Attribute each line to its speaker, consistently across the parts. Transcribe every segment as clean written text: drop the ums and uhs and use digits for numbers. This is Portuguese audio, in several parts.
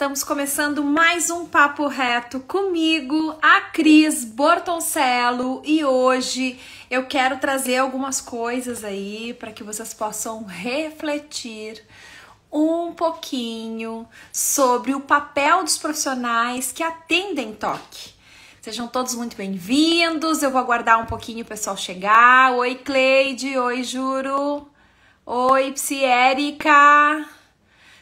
Speaker 1: Estamos começando mais um Papo Reto comigo, a Cris Bortoncello, e hoje eu quero trazer algumas coisas aí para que vocês possam refletir um pouquinho sobre o papel dos profissionais que atendem toque. Sejam todos muito bem-vindos, eu vou aguardar um pouquinho o pessoal chegar. Oi, Cleide, oi, Juro, oi, Psi Érica.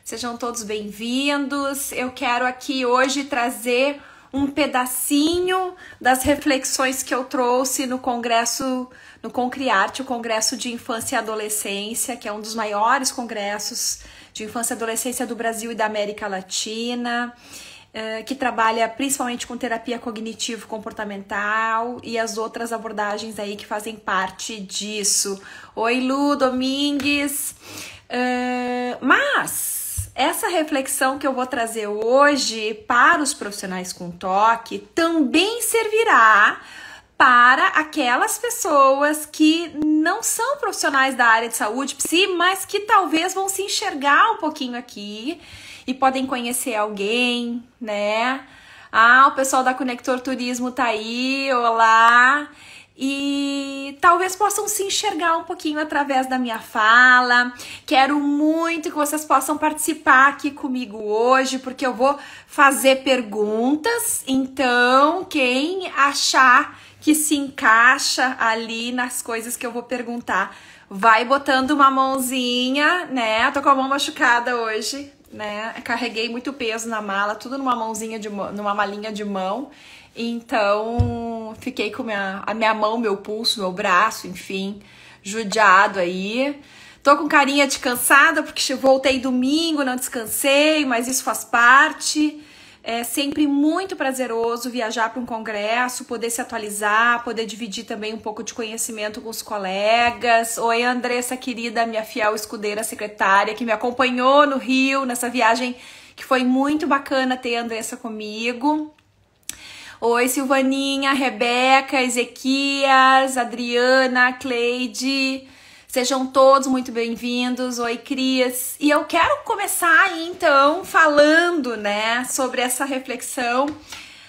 Speaker 1: Sejam todos bem-vindos. Eu quero aqui hoje trazer um pedacinho das reflexões que eu trouxe no congresso, no Concriarte, o Congresso de Infância e Adolescência, que é um dos maiores congressos de infância e adolescência do Brasil e da América Latina, que trabalha principalmente com terapia cognitivo-comportamental e as outras abordagens aí que fazem parte disso. Oi, Lu Domingues. Mas essa reflexão que eu vou trazer hoje para os profissionais com toque também servirá para aquelas pessoas que não são profissionais da área de saúde, mas que talvez vão se enxergar um pouquinho aqui e podem conhecer alguém, né? Ah, o pessoal da Conector Turismo tá aí, olá! E talvez possam se enxergar um pouquinho através da minha fala. Quero muito que vocês possam participar aqui comigo hoje, porque eu vou fazer perguntas. Então, quem achar que se encaixa ali nas coisas que eu vou perguntar, vai botando uma mãozinha, né? Tô com a mão machucada hoje, né? Carreguei muito peso na mala, tudo numa mãozinha numa malinha de mão. Então, fiquei com a minha mão, meu pulso, meu braço, enfim, judiado aí. Tô com carinha de cansada porque voltei domingo, não descansei, mas isso faz parte. É sempre muito prazeroso viajar para um congresso, poder se atualizar, poder dividir também um pouco de conhecimento com os colegas. Oi, Andressa, querida, minha fiel escudeira secretária, que me acompanhou no Rio, nessa viagem que foi muito bacana ter a Andressa comigo. Oi, Silvaninha, Rebeca, Ezequias, Adriana, Cleide, sejam todos muito bem-vindos. Oi, Cris. E eu quero começar aí, então, falando, né, sobre essa reflexão.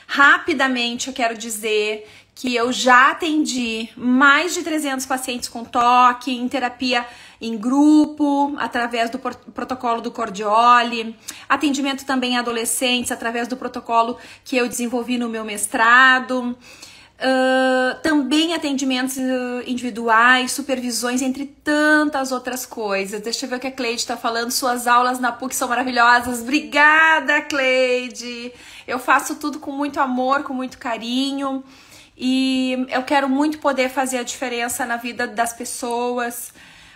Speaker 1: Rapidamente, eu quero dizer que eu já atendi mais de 300 pacientes com toque, em terapia em grupo, através do protocolo do Cordioli, atendimento também a adolescentes, através do protocolo que eu desenvolvi no meu mestrado, também atendimentos individuais, supervisões, entre tantas outras coisas. Deixa eu ver o que a Cleide está falando. Suas aulas na PUC são maravilhosas. Obrigada, Cleide! Eu faço tudo com muito amor, com muito carinho, e eu quero muito poder fazer a diferença na vida das pessoas.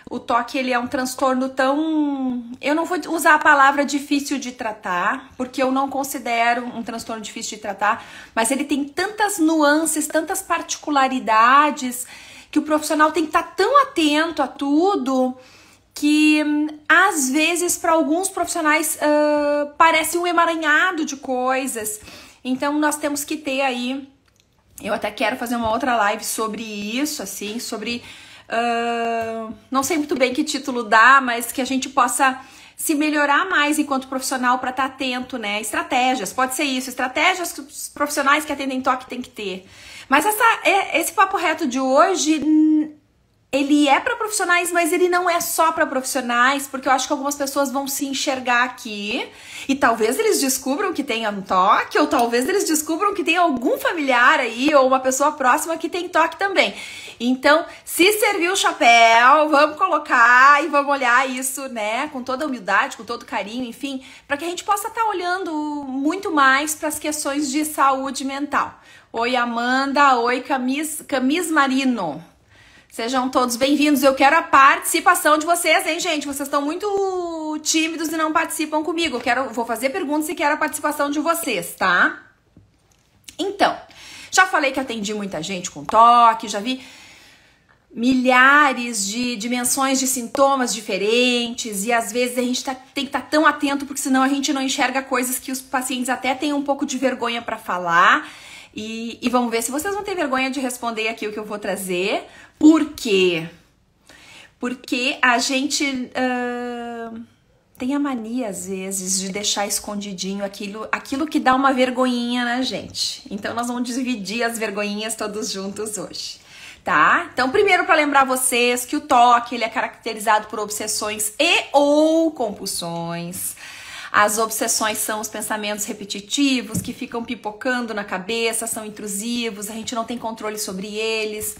Speaker 1: O toque, ele é um transtorno tão... Eu não vou usar a palavra difícil de tratar, porque eu não considero um transtorno difícil de tratar, mas ele tem tantas nuances, tantas particularidades, que o profissional tem que estar tão atento a tudo, que às vezes para alguns profissionais parece um emaranhado de coisas. Então nós temos que ter aí... Eu até quero fazer uma outra live sobre isso, assim, sobre... não sei muito bem que título dá, mas que a gente possa se melhorar mais enquanto profissional para estar atento, né? Estratégias, pode ser isso, estratégias que os profissionais que atendem toque têm que ter. Mas esse papo reto de hoje, ele é para profissionais, mas ele não é só para profissionais, porque eu acho que algumas pessoas vão se enxergar aqui e talvez eles descubram que tem um toque, ou talvez eles descubram que tem algum familiar aí, ou uma pessoa próxima que tem toque também. Então, se serviu o chapéu, vamos colocar e vamos olhar isso, né, com toda a humildade, com todo carinho, enfim, para que a gente possa estar olhando muito mais para as questões de saúde mental. Oi, Amanda, oi, Camis Marino. Sejam todos bem-vindos. Eu quero a participação de vocês, hein, gente? Vocês estão muito tímidos e não participam comigo. Vou fazer perguntas e quero a participação de vocês, tá? Então, já falei que atendi muita gente com toque, já vi milhares de dimensões de sintomas diferentes, e às vezes a gente tem que estar tão atento, porque senão a gente não enxerga coisas que os pacientes até têm um pouco de vergonha para falar. E vamos ver se vocês vão ter vergonha de responder aqui o que eu vou trazer. Por quê? Porque a gente tem a mania, às vezes, de deixar escondidinho aquilo que dá uma vergonhinha na gente. Então, nós vamos dividir as vergonhinhas todos juntos hoje, tá? Então, primeiro, para lembrar vocês que o TOC, ele é caracterizado por obsessões e ou compulsões. As obsessões são os pensamentos repetitivos que ficam pipocando na cabeça, são intrusivos, a gente não tem controle sobre eles.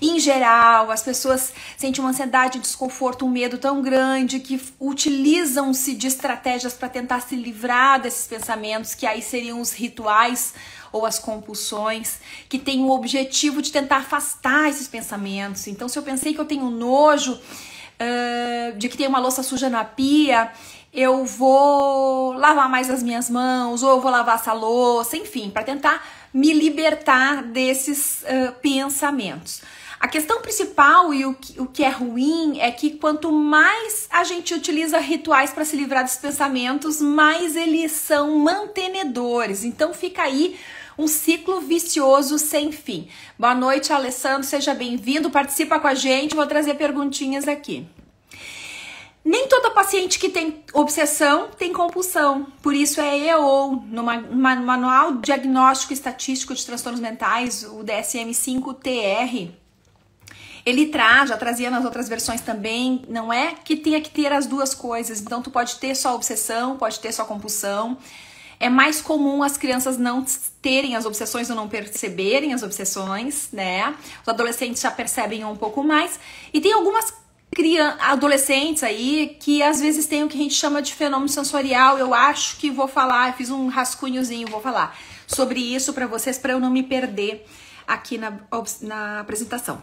Speaker 1: Em geral, as pessoas sentem uma ansiedade, um desconforto, um medo tão grande que utilizam-se de estratégias para tentar se livrar desses pensamentos, que aí seriam os rituais ou as compulsões, que tem o objetivo de tentar afastar esses pensamentos. Então, se eu pensei que eu tenho nojo de que tem uma louça suja na pia, eu vou lavar mais as minhas mãos, ou eu vou lavar essa louça, enfim, para tentar me libertar desses pensamentos. A questão principal e o que é ruim é que quanto mais a gente utiliza rituais para se livrar desses pensamentos, mais eles são mantenedores. Então fica aí um ciclo vicioso sem fim. Boa noite, Alessandro, seja bem-vindo, participa com a gente, vou trazer perguntinhas aqui. Nem toda paciente que tem obsessão tem compulsão, por isso é EO. No Manual Diagnóstico Estatístico de Transtornos Mentais, o DSM-5-TR, ele traz, já trazia nas outras versões também, não é que tenha que ter as duas coisas, então tu pode ter só obsessão, pode ter só compulsão. É mais comum as crianças não terem as obsessões ou não perceberem as obsessões, né? Os adolescentes já percebem um pouco mais, e tem algumas adolescentes aí que às vezes tem o que a gente chama de fenômeno sensorial. Eu acho que vou falar, fiz um rascunhozinho, vou falar sobre isso para vocês, para eu não me perder aqui na apresentação.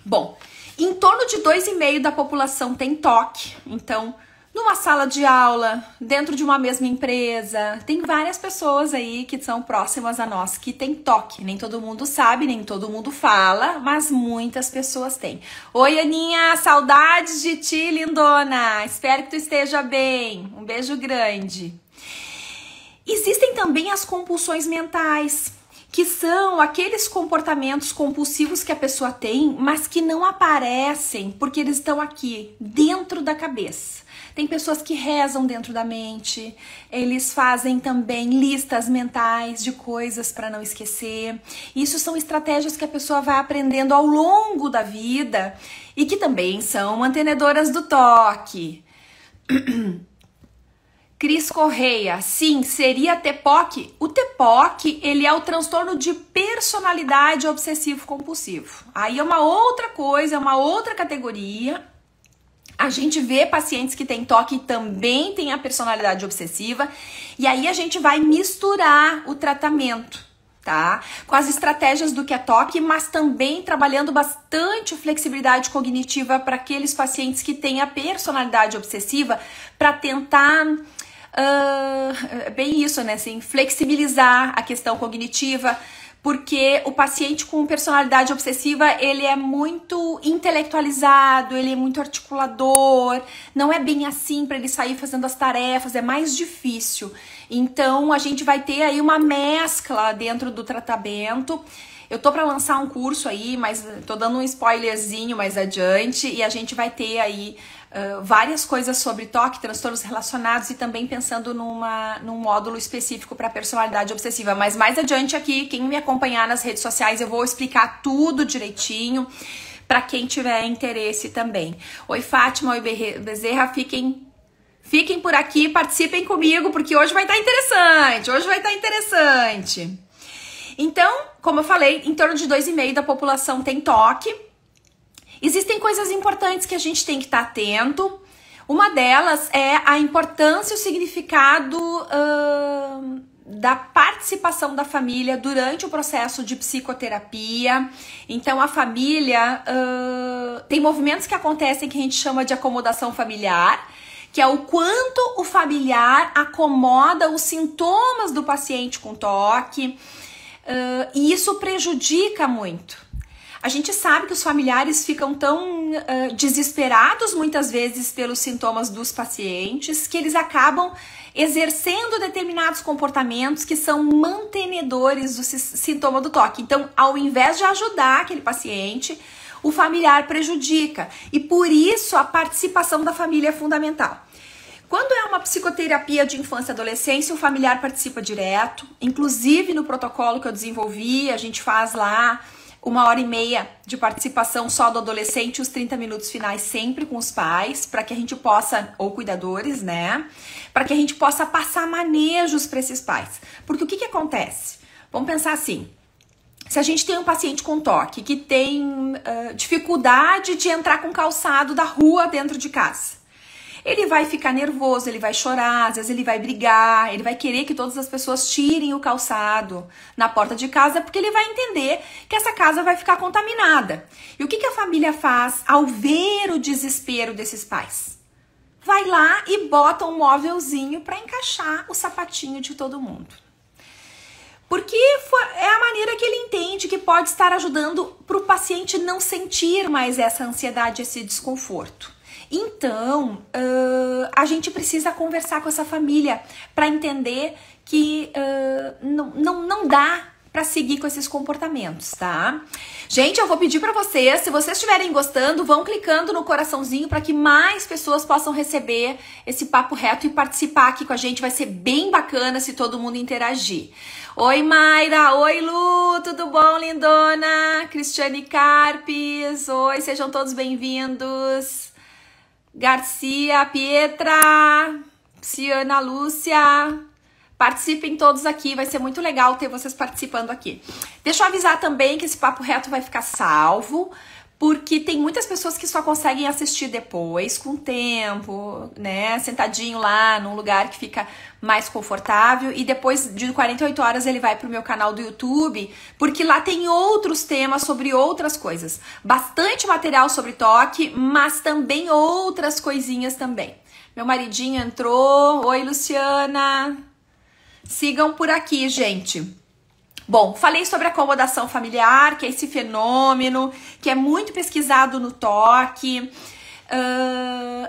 Speaker 1: Bom, em torno de 2,5% da população tem TOC. Então, numa sala de aula, dentro de uma mesma empresa, tem várias pessoas aí que são próximas a nós que tem TOC. Nem todo mundo sabe, nem todo mundo fala, mas muitas pessoas têm. Oi, Aninha, saudades de ti, lindona. Espero que tu esteja bem. Um beijo grande. Existem também as compulsões mentais, que são aqueles comportamentos compulsivos que a pessoa tem, mas que não aparecem porque eles estão aqui, dentro da cabeça. Tem pessoas que rezam dentro da mente, eles fazem também listas mentais de coisas para não esquecer. Isso são estratégias que a pessoa vai aprendendo ao longo da vida e que também são mantenedoras do TOC. Cris Correia, sim, seria TPOC? O TPOC, ele é o transtorno de personalidade obsessivo-compulsivo. Aí é uma outra coisa, é uma outra categoria. A gente vê pacientes que têm TOC e também têm a personalidade obsessiva, e aí a gente vai misturar o tratamento, tá? Com as estratégias do que é TOC, mas também trabalhando bastante flexibilidade cognitiva para aqueles pacientes que têm a personalidade obsessiva, para tentar bem isso, né? Assim, flexibilizar a questão cognitiva, porque o paciente com personalidade obsessiva, ele é muito intelectualizado, ele é muito articulador, não é bem assim para ele sair fazendo as tarefas, é mais difícil. Então, a gente vai ter aí uma mescla dentro do tratamento. Eu tô para lançar um curso aí, mas tô dando um spoilerzinho mais adiante, e a gente vai ter aí várias coisas sobre TOC, transtornos relacionados, e também pensando num módulo específico para personalidade obsessiva. Mas mais adiante aqui, quem me acompanhar nas redes sociais, eu vou explicar tudo direitinho para quem tiver interesse também. Oi, Fátima, oi, Bezerra, fiquem por aqui, participem comigo, porque hoje vai estar interessante. Então, como eu falei, em torno de 2,5% da população tem TOC. Existem coisas importantes que a gente tem que estar atento. Uma delas é a importância e o significado da participação da família durante o processo de psicoterapia. Então, a família tem movimentos que acontecem que a gente chama de acomodação familiar, que é o quanto o familiar acomoda os sintomas do paciente com TOC, e isso prejudica muito. A gente sabe que os familiares ficam tão desesperados muitas vezes pelos sintomas dos pacientes que eles acabam exercendo determinados comportamentos que são mantenedores do sintoma do TOC. Então, ao invés de ajudar aquele paciente, o familiar prejudica. E por isso a participação da família é fundamental. Quando é uma psicoterapia de infância e adolescência, o familiar participa direto. Inclusive no protocolo que eu desenvolvi, a gente faz lá 1h30 de participação só do adolescente, os 30 minutos finais sempre com os pais, para que a gente possa, ou cuidadores, né? Para que a gente possa passar manejos para esses pais. Porque o que acontece? Vamos pensar assim, se a gente tem um paciente com toque que tem dificuldade de entrar com calçado da rua dentro de casa, ele vai ficar nervoso, ele vai chorar, às vezes ele vai brigar, ele vai querer que todas as pessoas tirem o calçado na porta de casa, porque ele vai entender que essa casa vai ficar contaminada. E o que a família faz ao ver o desespero desses pais? Vai lá e bota um móvelzinho para encaixar o sapatinho de todo mundo. Porque é a maneira que ele entende que pode estar ajudando para o paciente não sentir mais essa ansiedade, esse desconforto. Então, a gente precisa conversar com essa família para entender que não dá para seguir com esses comportamentos, tá? Gente, eu vou pedir para vocês, se vocês estiverem gostando, vão clicando no coraçãozinho para que mais pessoas possam receber esse papo reto e participar aqui com a gente. Vai ser bem bacana se todo mundo interagir. Oi, Mayra! Oi, Lu! Tudo bom, lindona? Cristiane Carpes! Oi, sejam todos bem-vindos! Garcia, Pietra, Ciana Lúcia, participem todos aqui, vai ser muito legal ter vocês participando aqui. Deixa eu avisar também que esse papo reto vai ficar salvo, porque tem muitas pessoas que só conseguem assistir depois, com tempo, né, sentadinho lá num lugar que fica mais confortável, e depois de 48 horas ele vai pro meu canal do YouTube, porque lá tem outros temas sobre outras coisas. Bastante material sobre toque, mas também outras coisinhas também. Meu maridinho entrou. Oi, Luciana. Sigam por aqui, gente. Bom, falei sobre acomodação familiar, que é esse fenômeno que é muito pesquisado no toque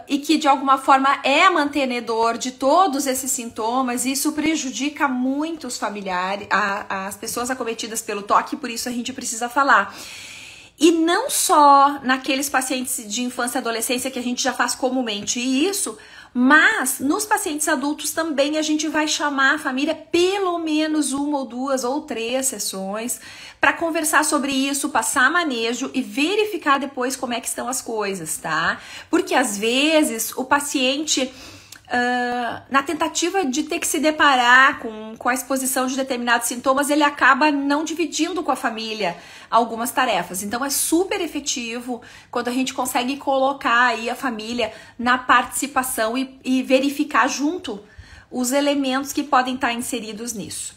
Speaker 1: e que de alguma forma é mantenedor de todos esses sintomas, e isso prejudica muito os familiares, as pessoas acometidas pelo toque, por isso a gente precisa falar. E não só naqueles pacientes de infância e adolescência que a gente já faz comumente isso, mas nos pacientes adultos também a gente vai chamar a família pelo menos 1 ou 2 ou 3 sessões para conversar sobre isso, passar manejo e verificar depois como é que estão as coisas, tá? Porque às vezes o paciente, na tentativa de ter que se deparar com a exposição de determinados sintomas, ele acaba não dividindo com a família algumas tarefas. Então é super efetivo quando a gente consegue colocar aí a família na participação e verificar junto os elementos que podem estar inseridos nisso.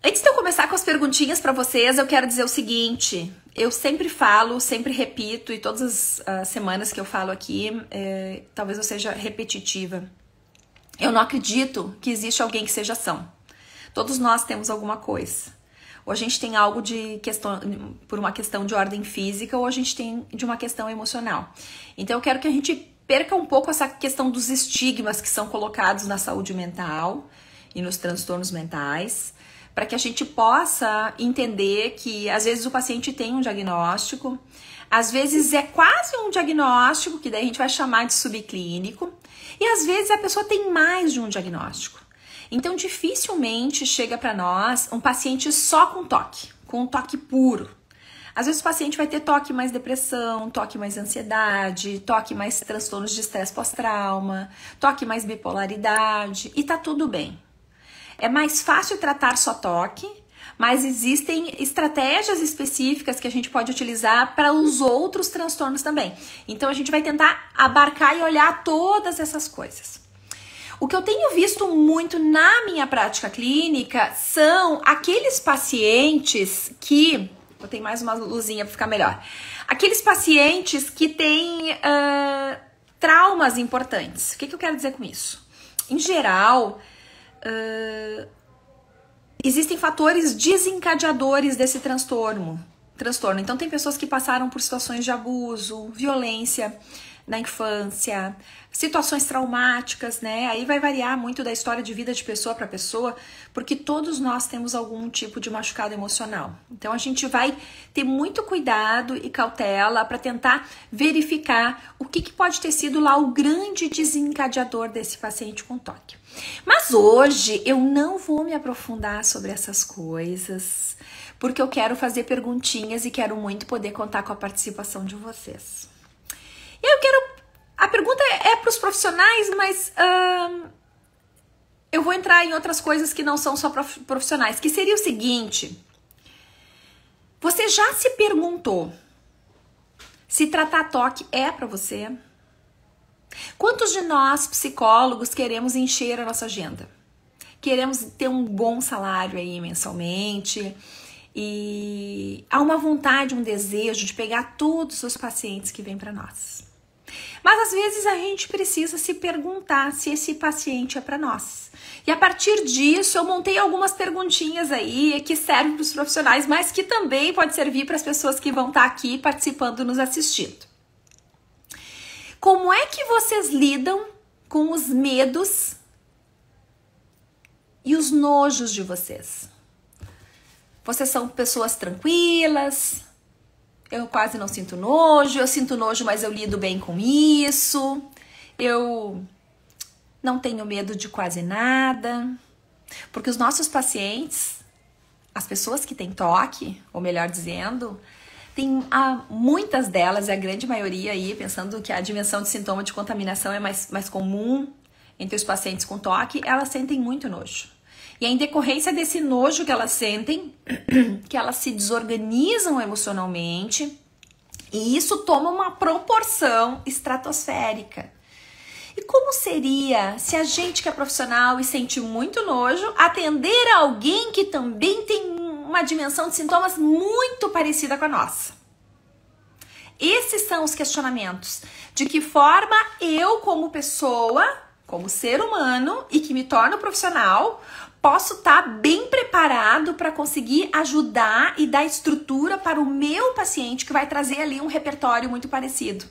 Speaker 1: Antes de eu começar com as perguntinhas para vocês, eu quero dizer o seguinte: eu sempre falo, sempre repito, e todas as semanas que eu falo aqui, talvez eu seja repetitiva. Eu não acredito que existe alguém que seja são. Todos nós temos alguma coisa. Ou a gente tem algo por uma questão de ordem física, ou a gente tem de uma questão emocional. Então eu quero que a gente perca um pouco essa questão dos estigmas que são colocados na saúde mental e nos transtornos mentais, para que a gente possa entender que às vezes o paciente tem um diagnóstico, às vezes é quase um diagnóstico, que daí a gente vai chamar de subclínico, e às vezes a pessoa tem mais de um diagnóstico. Então dificilmente chega para nós um paciente só com um toque puro. Às vezes o paciente vai ter toque mais depressão, toque mais ansiedade, toque mais transtornos de estresse pós-trauma, toque mais bipolaridade, e tá tudo bem. É mais fácil tratar só toque, mas existem estratégias específicas que a gente pode utilizar para os outros transtornos também. Então a gente vai tentar abarcar e olhar todas essas coisas. O que eu tenho visto muito na minha prática clínica são aqueles pacientes que... Botei mais uma luzinha para ficar melhor. Aqueles pacientes que têm traumas importantes. O que eu quero dizer com isso? Em geral... existem fatores desencadeadores desse transtorno. Então tem pessoas que passaram por situações de abuso, violência, na infância, situações traumáticas, né? Aí vai variar muito da história de vida de pessoa para pessoa, porque todos nós temos algum tipo de machucado emocional. Então a gente vai ter muito cuidado e cautela para tentar verificar o que pode ter sido lá o grande desencadeador desse paciente com toque. Mas hoje eu não vou me aprofundar sobre essas coisas, porque eu quero fazer perguntinhas e quero muito poder contar com a participação de vocês. A pergunta é para os profissionais, mas eu vou entrar em outras coisas que não são só profissionais, que seria o seguinte: você já se perguntou se tratar toque é para você? Quantos de nós, psicólogos, queremos encher a nossa agenda? Queremos ter um bom salário aí mensalmente e há uma vontade, um desejo de pegar todos os pacientes que vêm para nós. Mas às vezes a gente precisa se perguntar se esse paciente é para nós. E a partir disso eu montei algumas perguntinhas aí que servem para os profissionais, mas que também pode servir para as pessoas que vão estar aqui participando, nos assistindo. Como é que vocês lidam com os medos e os nojos de vocês? Vocês são pessoas tranquilas? Eu quase não sinto nojo, eu sinto nojo, mas eu lido bem com isso. Eu não tenho medo de quase nada. Porque os nossos pacientes, as pessoas que têm toque, ou melhor dizendo, tem muitas delas, e a grande maioria aí, pensando que a dimensão de sintoma de contaminação é mais comum entre os pacientes com toque, elas sentem muito nojo. E em decorrência desse nojo que elas sentem, que elas se desorganizam emocionalmente, e isso toma uma proporção estratosférica. E como seria se a gente que é profissional e sente muito nojo, atender a alguém que também tem uma dimensão de sintomas muito parecida com a nossa? Esses são os questionamentos. De que forma eu, como pessoa, como ser humano e que me torno profissional, posso estar bem preparado para conseguir ajudar e dar estrutura para o meu paciente que vai trazer ali um repertório muito parecido,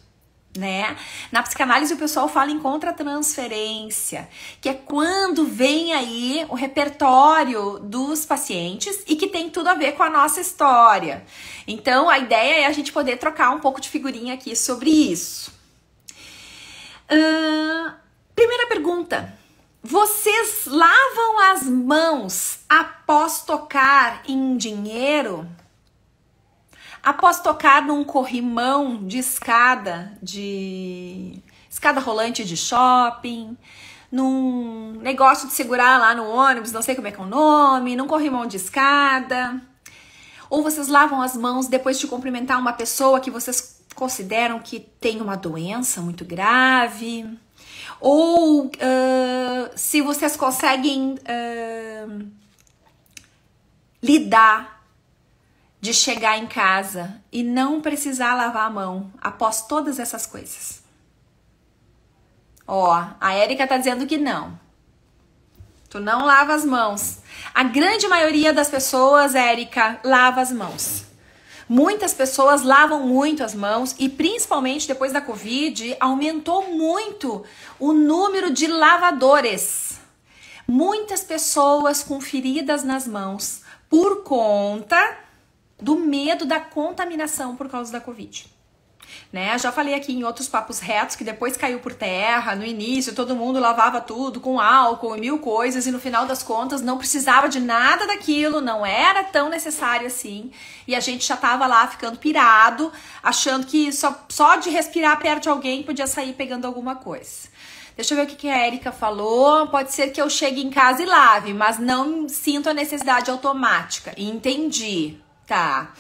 Speaker 1: né? Na psicanálise o pessoal fala em contratransferência, que é quando vem aí o repertório dos pacientes e que tem tudo a ver com a nossa história. Então a ideia é a gente poder trocar um pouco de figurinha aqui sobre isso. Primeira pergunta. Vocês lavam as mãos após tocar em dinheiro? Após tocar num corrimão de escada rolante de shopping, num negócio de segurar lá no ônibus, não sei como é que é o nome, num corrimão de escada? Ou vocês lavam as mãos depois de cumprimentar uma pessoa que vocês consideram que tem uma doença muito grave? Ou se vocês conseguem lidar de chegar em casa e não precisar lavar a mão após todas essas coisas. Ó, a Érica tá dizendo que não. Tu não lava as mãos. A grande maioria das pessoas, Érica, lava as mãos. Muitas pessoas lavam muito as mãos e principalmente depois da Covid aumentou muito o número de lavadores. Muitas pessoas com feridas nas mãos por conta do medo da contaminação por causa da Covid. Né? Já falei aqui em outros papos retos que depois caiu por terra, no início todo mundo lavava tudo com álcool e mil coisas e no final das contas não precisava de nada daquilo, não era tão necessário assim e a gente já tava lá ficando pirado, achando que só de respirar perto de alguém podia sair pegando alguma coisa. Deixa eu ver o que a Érica falou. Pode ser que eu chegue em casa e lave, mas não sinto a necessidade automática. Entendi, tá.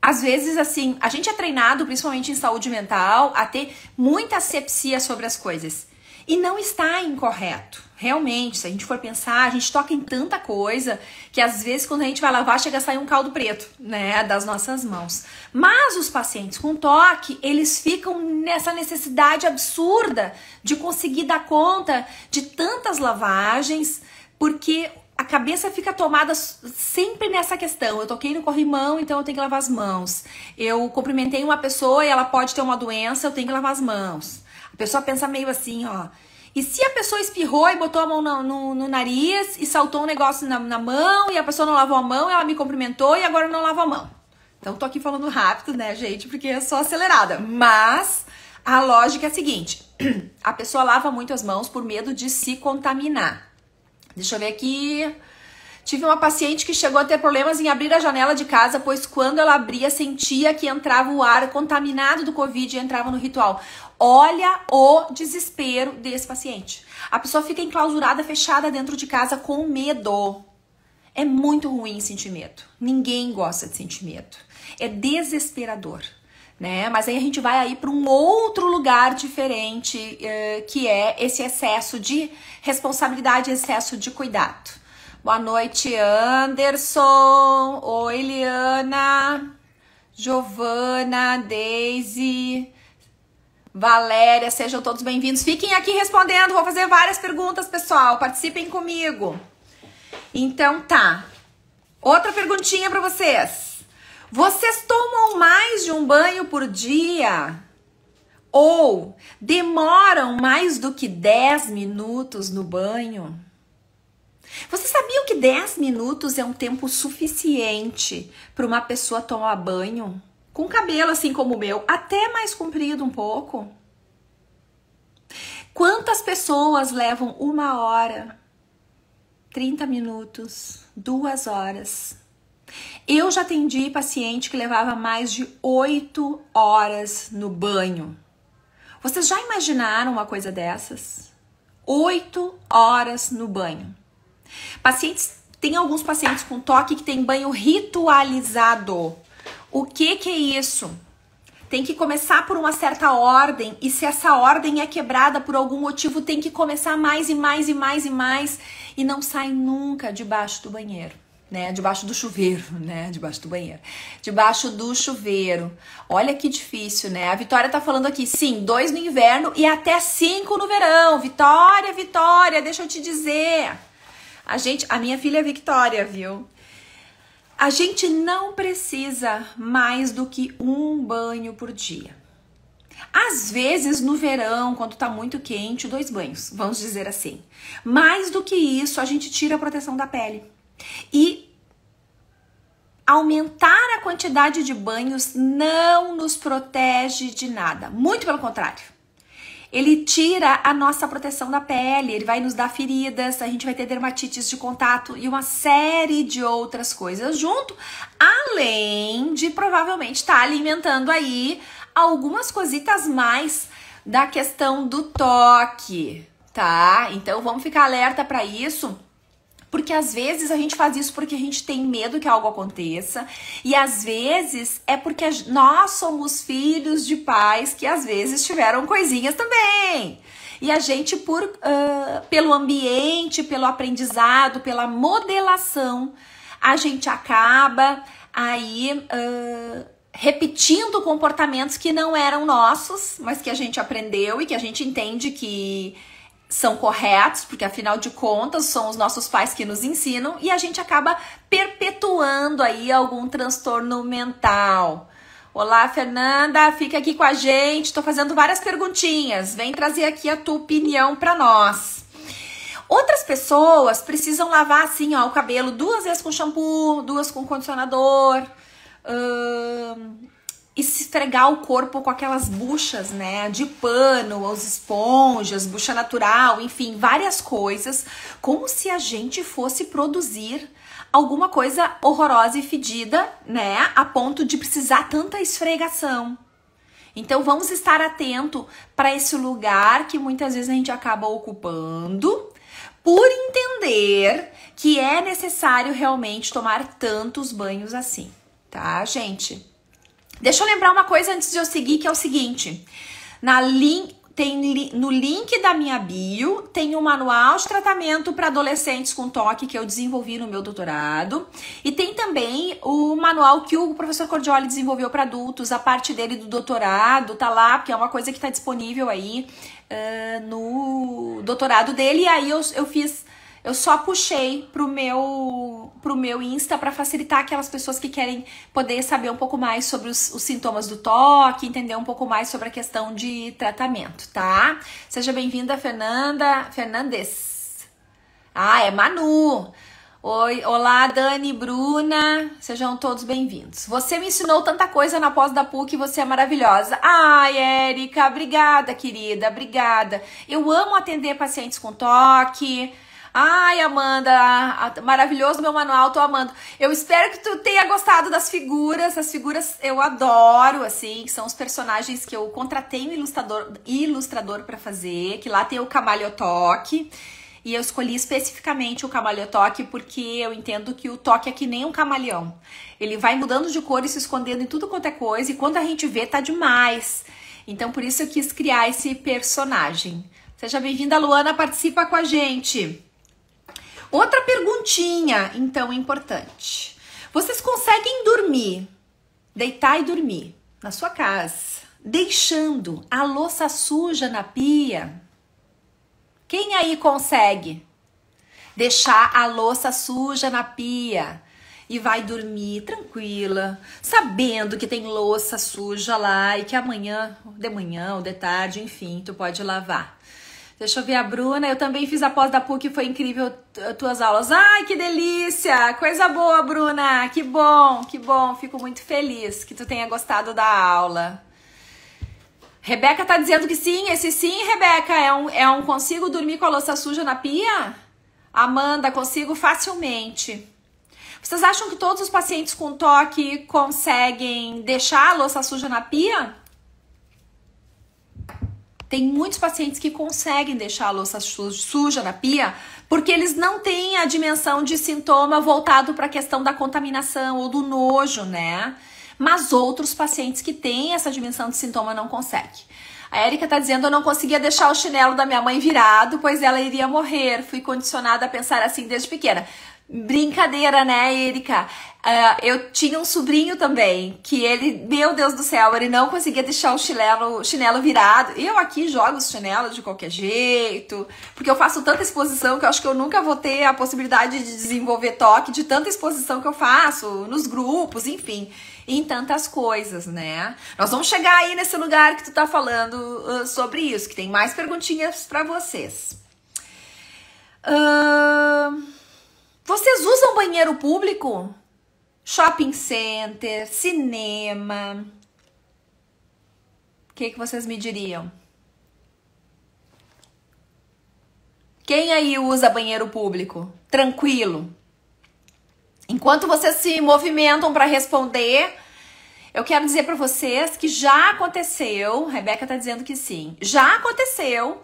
Speaker 1: Às vezes, assim, a gente é treinado, principalmente em saúde mental, a ter muita asepsia sobre as coisas. E não está incorreto. Realmente, se a gente for pensar, a gente toca em tanta coisa que às vezes quando a gente vai lavar chega a sair um caldo preto, né, das nossas mãos. Mas os pacientes com toque, eles ficam nessa necessidade absurda de conseguir dar conta de tantas lavagens, porque a cabeça fica tomada sempre nessa questão. Eu toquei no corrimão, então eu tenho que lavar as mãos. Eu cumprimentei uma pessoa e ela pode ter uma doença, eu tenho que lavar as mãos. A pessoa pensa meio assim, ó. E se a pessoa espirrou e botou a mão no nariz e saltou um negócio na mão e a pessoa não lavou a mão, ela me cumprimentou e agora não lava a mão. Então tô aqui falando rápido, né, gente, porque eu sou acelerada. Mas a lógica é a seguinte, a pessoa lava muito as mãos por medo de se contaminar. Deixa eu ver aqui. Tive uma paciente que chegou a ter problemas em abrir a janela de casa, pois quando ela abria, sentia que entrava o ar contaminado do Covid e entrava no ritual. Olha o desespero desse paciente. A pessoa fica enclausurada, fechada dentro de casa com medo. É muito ruim sentir medo. Ninguém gosta de sentir medo. É desesperador, né? Mas aí a gente vai aí para um outro lugar diferente, que é esse excesso de responsabilidade, excesso de cuidado. Boa noite, Anderson. Oi, Liana. Giovana, Deise, Valéria, sejam todos bem-vindos. Fiquem aqui respondendo, vou fazer várias perguntas, pessoal. Participem comigo. Então tá. Outra perguntinha para vocês. Vocês tomam mais de um banho por dia? Ou demoram mais do que 10 minutos no banho? Vocês sabiam que 10 minutos é um tempo suficiente para uma pessoa tomar banho? Com cabelo assim como o meu, até mais comprido um pouco. Quantas pessoas levam 1 hora, 30 minutos, 2 horas? Eu já atendi paciente que levava mais de 8 horas no banho. Vocês já imaginaram uma coisa dessas? 8 horas no banho. Tem alguns pacientes com toque que tem banho ritualizado. O que é isso? Tem que começar por uma certa ordem, e se essa ordem é quebrada por algum motivo, tem que começar mais e mais e mais e mais, e não sai nunca debaixo do banheiro, né? Debaixo do chuveiro, né? Debaixo do banheiro. Debaixo do chuveiro. Olha que difícil, né? A Vitória tá falando aqui, sim, 2 no inverno e até 5 no verão. Vitória, deixa eu te dizer. A minha filha é Victoria, viu? A gente não precisa mais do que 1 banho por dia. Às vezes, no verão, quando tá muito quente, 2 banhos, vamos dizer assim. Mais do que isso, a gente tira a proteção da pele. E aumentar a quantidade de banhos não nos protege de nada. Muito pelo contrário. Ele tira a nossa proteção da pele, ele vai nos dar feridas, a gente vai ter dermatites de contato e uma série de outras coisas junto, além de provavelmente estar alimentando aí algumas cositas mais da questão do toque, tá? Então vamos ficar alerta para isso. Porque às vezes a gente faz isso porque a gente tem medo que algo aconteça. E às vezes é porque nós somos filhos de pais que às vezes tiveram coisinhas também. E a gente, pelo ambiente, pelo aprendizado, pela modelação, a gente acaba aí repetindo comportamentos que não eram nossos, mas que a gente aprendeu e que a gente entende que são corretos, porque afinal de contas são os nossos pais que nos ensinam, e a gente acaba perpetuando aí algum transtorno mental. Olá, Fernanda, fica aqui com a gente, tô fazendo várias perguntinhas, vem trazer aqui a tua opinião para nós. Outras pessoas precisam lavar assim, ó, o cabelo 2 vezes com shampoo, 2 com condicionador, e se esfregar o corpo com aquelas buchas, né, de pano, as esponjas, bucha natural, enfim, várias coisas, como se a gente fosse produzir alguma coisa horrorosa e fedida, né, a ponto de precisar tanta esfregação. Então vamos estar atento para esse lugar que muitas vezes a gente acaba ocupando, por entender que é necessário realmente tomar tantos banhos assim, tá, gente? Deixa eu lembrar uma coisa antes de eu seguir, que é o seguinte. No link da minha bio, tem um manual de tratamento para adolescentes com toque que eu desenvolvi no meu doutorado. E tem também o manual que o professor Cordioli desenvolveu para adultos. A parte dele do doutorado tá lá, porque é uma coisa que tá disponível aí no doutorado dele. E aí eu fiz Eu só puxei pro meu Insta para facilitar aquelas pessoas que querem poder saber um pouco mais sobre os sintomas do toque, entender um pouco mais sobre a questão de tratamento, tá? Seja bem-vinda, Fernanda Fernandes. Ah, é Manu. Oi, olá, Dani, Bruna, sejam todos bem-vindos. Você me ensinou tanta coisa na pós da PUC, você é maravilhosa. Ai, Érica, obrigada, querida, obrigada. Eu amo atender pacientes com toque. Ai, Amanda, maravilhoso meu manual, tô amando. Eu espero que tu tenha gostado das figuras. As figuras eu adoro, assim, que são os personagens que eu contratei um ilustrador para fazer, que lá tem o Camaleotoque. E eu escolhi especificamente o Camaleotoque porque eu entendo que o toque é que nem um camaleão. Ele vai mudando de cor e se escondendo em tudo quanto é coisa, e quando a gente vê, tá demais. Então, por isso eu quis criar esse personagem. Seja bem-vinda, Luana, participa com a gente. Outra perguntinha, então, importante. Vocês conseguem dormir, deitar e dormir na sua casa, deixando a louça suja na pia? Quem aí consegue deixar a louça suja na pia e vai dormir tranquila, sabendo que tem louça suja lá e que amanhã, de manhã ou de tarde, enfim, tu pode lavar? Deixa eu ver a Bruna, eu também fiz a pós da PUC, foi incrível tuas aulas. Ai, que delícia, coisa boa, Bruna, que bom, fico muito feliz que tu tenha gostado da aula. Rebeca tá dizendo que sim, esse sim, Rebeca, é um consigo dormir com a louça suja na pia? Amanda, consigo facilmente. Vocês acham que todos os pacientes com toque conseguem deixar a louça suja na pia? Tem muitos pacientes que conseguem deixar a louça suja na pia porque eles não têm a dimensão de sintoma voltado para a questão da contaminação ou do nojo, né? Mas outros pacientes que têm essa dimensão de sintoma não conseguem. A Érica tá dizendo, eu não conseguia deixar o chinelo da minha mãe virado, pois ela iria morrer. Fui condicionada a pensar assim desde pequena. Brincadeira, né, Érica? Eu tinha um sobrinho também, que ele, meu Deus do céu, ele não conseguia deixar o chinelo virado. Eu aqui jogo os chinelos de qualquer jeito, porque eu faço tanta exposição que eu acho que eu nunca vou ter a possibilidade de desenvolver toque de tanta exposição que eu faço, nos grupos, enfim, em tantas coisas, né? Nós vamos chegar aí nesse lugar que tu tá falando sobre isso, que tem mais perguntinhas pra vocês. Vocês usam banheiro público? Shopping center, cinema. O que vocês me diriam? Quem aí usa banheiro público? Tranquilo. Enquanto vocês se movimentam para responder, eu quero dizer para vocês que já aconteceu, Rebeca tá dizendo que sim, já aconteceu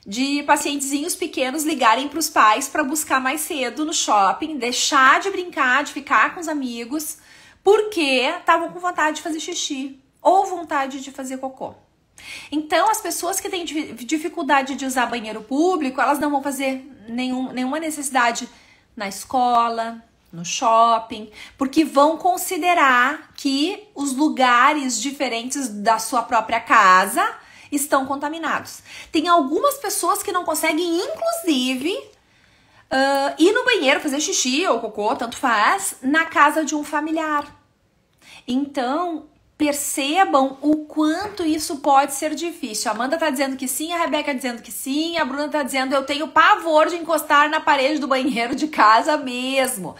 Speaker 1: de pacientezinhos pequenos ligarem para os pais para buscar mais cedo no shopping, deixar de brincar, de ficar com os amigos, porque estavam com vontade de fazer xixi ou vontade de fazer cocô. Então, as pessoas que têm dificuldade de usar banheiro público, elas não vão fazer nenhuma necessidade na escola, no shopping, porque vão considerar que os lugares diferentes da sua própria casa estão contaminados. Tem algumas pessoas que não conseguem, inclusive, ir no banheiro fazer xixi ou cocô, tanto faz, na casa de um familiar. Então, percebam o quanto isso pode ser difícil. A Amanda tá dizendo que sim, a Rebeca dizendo que sim, a Bruna tá dizendo eu tenho pavor de encostar na parede do banheiro de casa mesmo,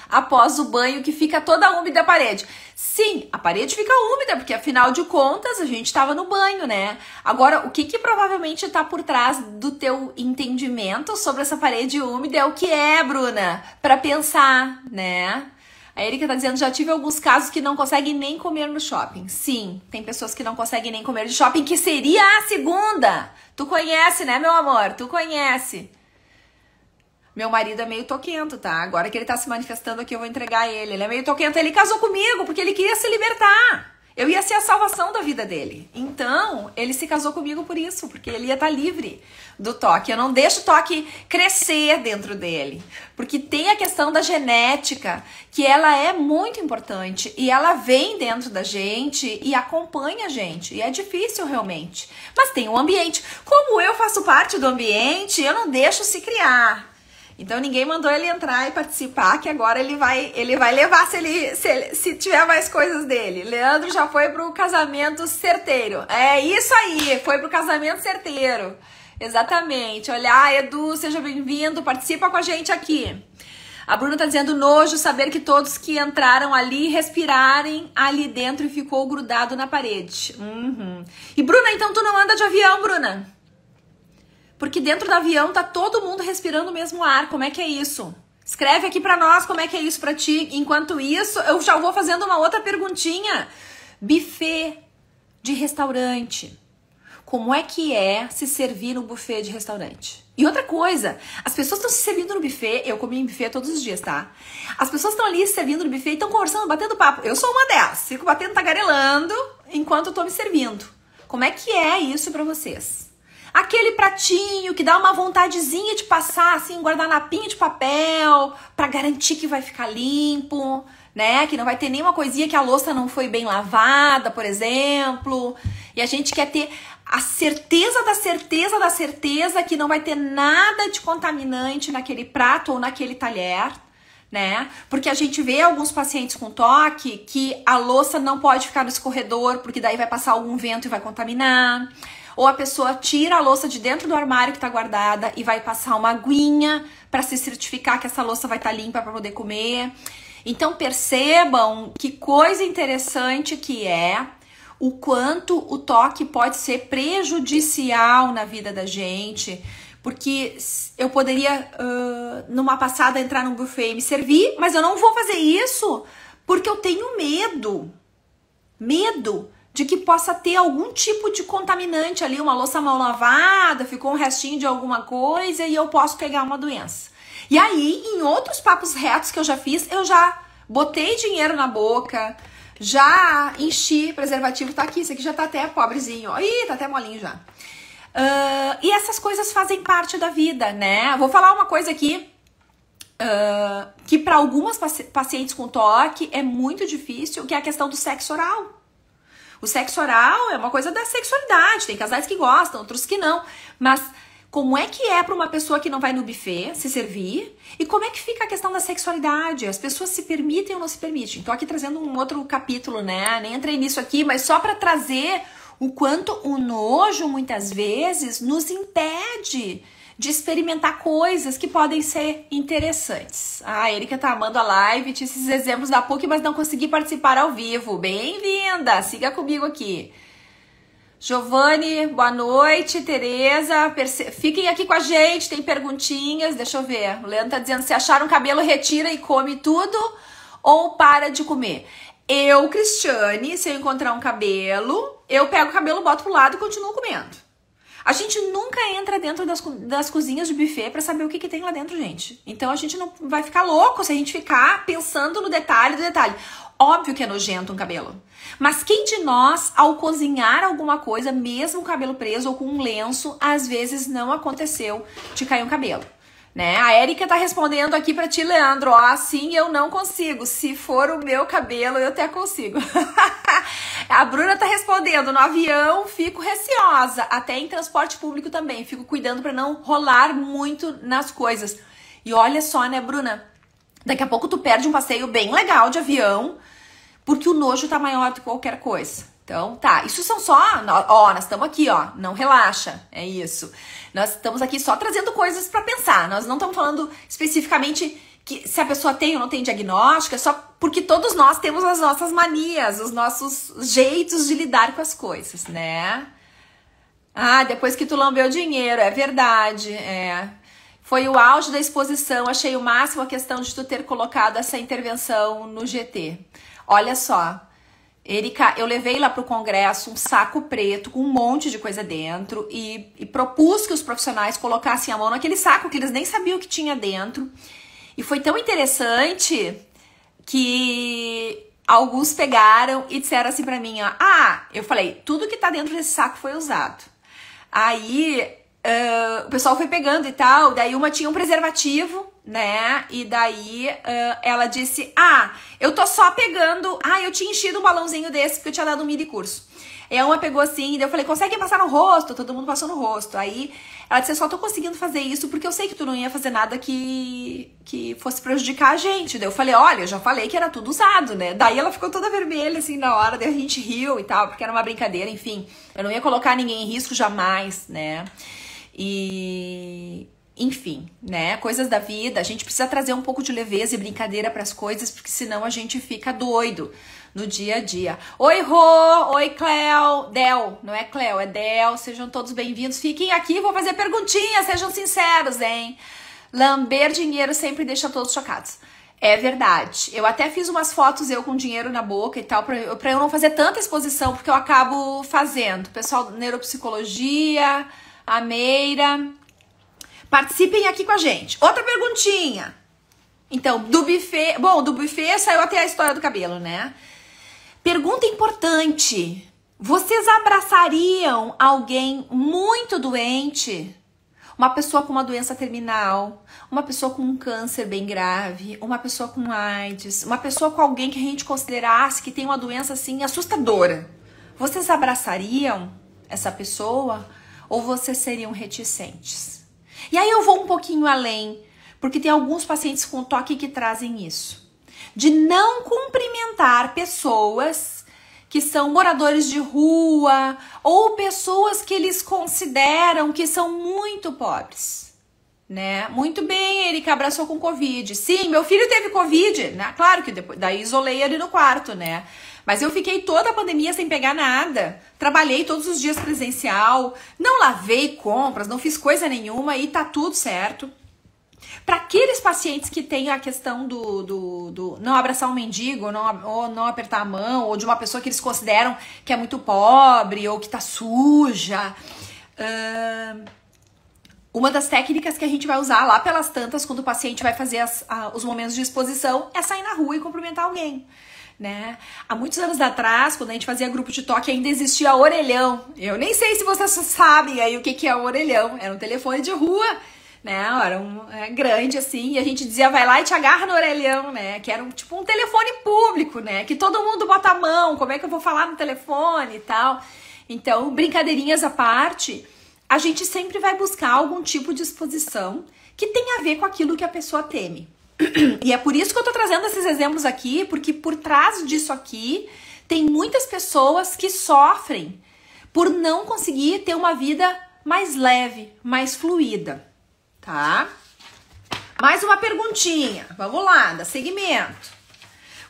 Speaker 1: após o banho que fica toda úmida a parede. Sim, a parede fica úmida, porque afinal de contas a gente estava no banho, né? Agora, o que provavelmente está por trás do teu entendimento sobre essa parede úmida é o que é, Bruna? Para pensar, né? A Erika tá dizendo, já tive alguns casos que não conseguem nem comer no shopping. Sim, tem pessoas que não conseguem nem comer de shopping, que seria a segunda. Tu conhece, né, meu amor? Tu conhece. Meu marido é meio toquento, tá? Agora que ele tá se manifestando aqui, eu vou entregar ele. Ele é meio toquento. Ele casou comigo porque ele queria se libertar. Eu ia ser a salvação da vida dele. Então, ele se casou comigo por isso, porque ele ia estar livre do toque. Eu não deixo o toque crescer dentro dele. Porque tem a questão da genética, que ela é muito importante. E ela vem dentro da gente e acompanha a gente. E é difícil realmente. Mas tem um ambiente. Como eu faço parte do ambiente, eu não deixo se criar. Então ninguém mandou ele entrar e participar, que agora ele vai levar se tiver mais coisas dele. Leandro já foi pro casamento certeiro. É isso aí, foi pro casamento certeiro. Exatamente. Olha, Edu, seja bem-vindo, participa com a gente aqui. A Bruna tá dizendo nojo saber que todos que entraram ali respirarem ali dentro e ficou grudado na parede. E Bruna, então tu não anda de avião, Bruna? Porque dentro do avião tá todo mundo respirando o mesmo ar. Como é que é isso? Escreve aqui pra nós como é que é isso pra ti. Enquanto isso, eu já vou fazendo uma outra perguntinha. Buffet de restaurante. Como é que é se servir no buffet de restaurante? E outra coisa, as pessoas estão se servindo no buffet, eu comi em buffet todos os dias, tá? As pessoas estão ali se servindo no buffet e estão conversando, batendo papo. Eu sou uma delas, fico batendo, tagarelando enquanto eu tô me servindo. Como é que é isso pra vocês? Aquele pratinho que dá uma vontadezinha de passar, assim, um guardanapinho de papel, pra garantir que vai ficar limpo, né? Que não vai ter nenhuma coisinha que a louça não foi bem lavada, por exemplo. E a gente quer ter a certeza da certeza da certeza que não vai ter nada de contaminante naquele prato ou naquele talher, né? Porque a gente vê alguns pacientes com toque que a louça não pode ficar no escorredor, porque daí vai passar algum vento e vai contaminar. Ou a pessoa tira a louça de dentro do armário que tá guardada e vai passar uma aguinha para se certificar que essa louça vai estar limpa para poder comer. Então percebam que coisa interessante que é o quanto o toque pode ser prejudicial na vida da gente, porque eu poderia, numa passada, entrar num buffet e me servir, mas eu não vou fazer isso porque eu tenho medo de que possa ter algum tipo de contaminante ali, uma louça mal lavada, ficou um restinho de alguma coisa e eu posso pegar uma doença. E aí, em outros papos retos que eu já fiz, eu já botei dinheiro na boca, já enchi preservativo, tá aqui, esse aqui já tá até pobrezinho, ih, tá até molinho já. E essas coisas fazem parte da vida, né? Vou falar uma coisa aqui, que para algumas pacientes com toque é muito difícil, que é a questão do sexo oral. O sexo oral é uma coisa da sexualidade, tem casais que gostam, outros que não, mas como é que é para uma pessoa que não vai no buffet se servir? E como é que fica a questão da sexualidade? As pessoas se permitem ou não se permitem? Tô aqui trazendo um outro capítulo, né? Nem entrei nisso aqui, mas só para trazer o quanto o nojo, muitas vezes, nos impede de experimentar coisas que podem ser interessantes. A Erika tá amando a live, tinha esses exemplos da PUC, mas não consegui participar ao vivo. Bem-vinda! Siga comigo aqui. Giovanni, boa noite. Tereza, fiquem aqui com a gente, tem perguntinhas, deixa eu ver. O Leandro tá dizendo, se achar um cabelo, retira e come tudo ou para de comer? Eu, Cristiane, se eu encontrar um cabelo, eu pego o cabelo, boto pro lado e continuo comendo. A gente nunca entra dentro das cozinhas de buffet pra saber o que tem lá dentro, gente. Então a gente não vai ficar louco se a gente ficar pensando no detalhe do detalhe. Óbvio que é nojento um cabelo. Mas quem de nós, ao cozinhar alguma coisa, mesmo com o cabelo preso ou com um lenço, às vezes não aconteceu de cair um cabelo, né? A Erika tá respondendo aqui pra ti, Leandro, ó, assim eu não consigo. Se for o meu cabelo, eu até consigo. A Bruna tá respondendo, no avião fico receosa, até em transporte público também, fico cuidando pra não rolar muito nas coisas. E olha só, né, Bruna? Daqui a pouco tu perde um passeio bem legal de avião, porque o nojo tá maior do que qualquer coisa. Então, tá, isso são só, ó, nós estamos aqui, ó, não relaxa, é isso. Nós estamos aqui só trazendo coisas pra pensar, nós não estamos falando especificamente que se a pessoa tem ou não tem diagnóstico, é só porque todos nós temos as nossas manias, os nossos jeitos de lidar com as coisas, né? Ah, depois que tu lambeu dinheiro, é verdade, é. Foi o auge da exposição, achei o máximo a questão de tu ter colocado essa intervenção no GT. Olha só, Erika, eu levei lá pro congresso um saco preto com um monte de coisa dentro e propus que os profissionais colocassem a mão naquele saco que eles nem sabiam o que tinha dentro. E foi tão interessante que alguns pegaram e disseram assim pra mim, ó, eu falei, tudo que tá dentro desse saco foi usado. Aí o pessoal foi pegando e tal, daí uma tinha um preservativo, né, e daí ela disse, eu tô só pegando, eu tinha enchido um balãozinho desse porque eu tinha dado um mini curso. E uma pegou assim, daí eu falei, consegue passar no rosto? Todo mundo passou no rosto. Aí Ela disse, eu só tô conseguindo fazer isso porque eu sei que tu não ia fazer nada que fosse prejudicar a gente. Daí eu falei, olha, eu já falei que era tudo usado, né? Daí ela ficou toda vermelha, assim, na hora, daí a gente riu e tal, porque era uma brincadeira, enfim. Eu não ia colocar ninguém em risco jamais, né? E... enfim, né? Coisas da vida, a gente precisa trazer um pouco de leveza e brincadeira pras coisas, porque senão a gente fica doido no dia a dia. Oi, Rô! Oi, Cleo! Del, não é Cleo, é Del. Sejam todos bem-vindos. Fiquem aqui, vou fazer perguntinhas, sejam sinceros, hein? Lamber dinheiro sempre deixa todos chocados. É verdade. Eu até fiz umas fotos eu com dinheiro na boca e tal, pra eu não fazer tanta exposição, porque eu acabo fazendo. Pessoal, neuropsicologia, a Meira... participem aqui com a gente. Outra perguntinha. Então, do buffet... bom, do buffet saiu até a história do cabelo, né? Pergunta importante. Vocês abraçariam alguém muito doente? Uma pessoa com uma doença terminal, uma pessoa com um câncer bem grave, uma pessoa com AIDS, uma pessoa com alguém que a gente considerasse que tem uma doença assim assustadora. Vocês abraçariam essa pessoa ou vocês seriam reticentes? E aí eu vou um pouquinho além, porque tem alguns pacientes com toque que trazem isso. De não cumprimentar pessoas que são moradores de rua ou pessoas que eles consideram que são muito pobres, né? Muito bem, Erika abraçou com Covid. Sim, meu filho teve Covid, né? Claro que depois, daí isolei ele no quarto, né? Mas eu fiquei toda a pandemia sem pegar nada. Trabalhei todos os dias presencial, não lavei compras, não fiz coisa nenhuma e tá tudo certo. Para aqueles pacientes que têm a questão do não abraçar um mendigo, ou não apertar a mão, ou de uma pessoa que eles consideram que é muito pobre, ou que tá suja... uma das técnicas que a gente vai usar lá pelas tantas, quando o paciente vai fazer os momentos de exposição, é sair na rua e cumprimentar alguém. Né? Há muitos anos atrás, quando a gente fazia grupo de toque, ainda existia orelhão. Eu nem sei se vocês sabem aí o que é o orelhão. Era um telefone de rua, né? Era grande assim, e a gente dizia, vai lá e te agarra no orelhão, né? Que era tipo um telefone público, né? Que todo mundo bota a mão, como é que eu vou falar no telefone e tal. Então, brincadeirinhas à parte, a gente sempre vai buscar algum tipo de exposição que tenha a ver com aquilo que a pessoa teme. E é por isso que eu tô trazendo esses exemplos aqui, porque por trás disso aqui tem muitas pessoas que sofrem por não conseguir ter uma vida mais leve, mais fluida, tá? Mais uma perguntinha, vamos lá, dá seguimento.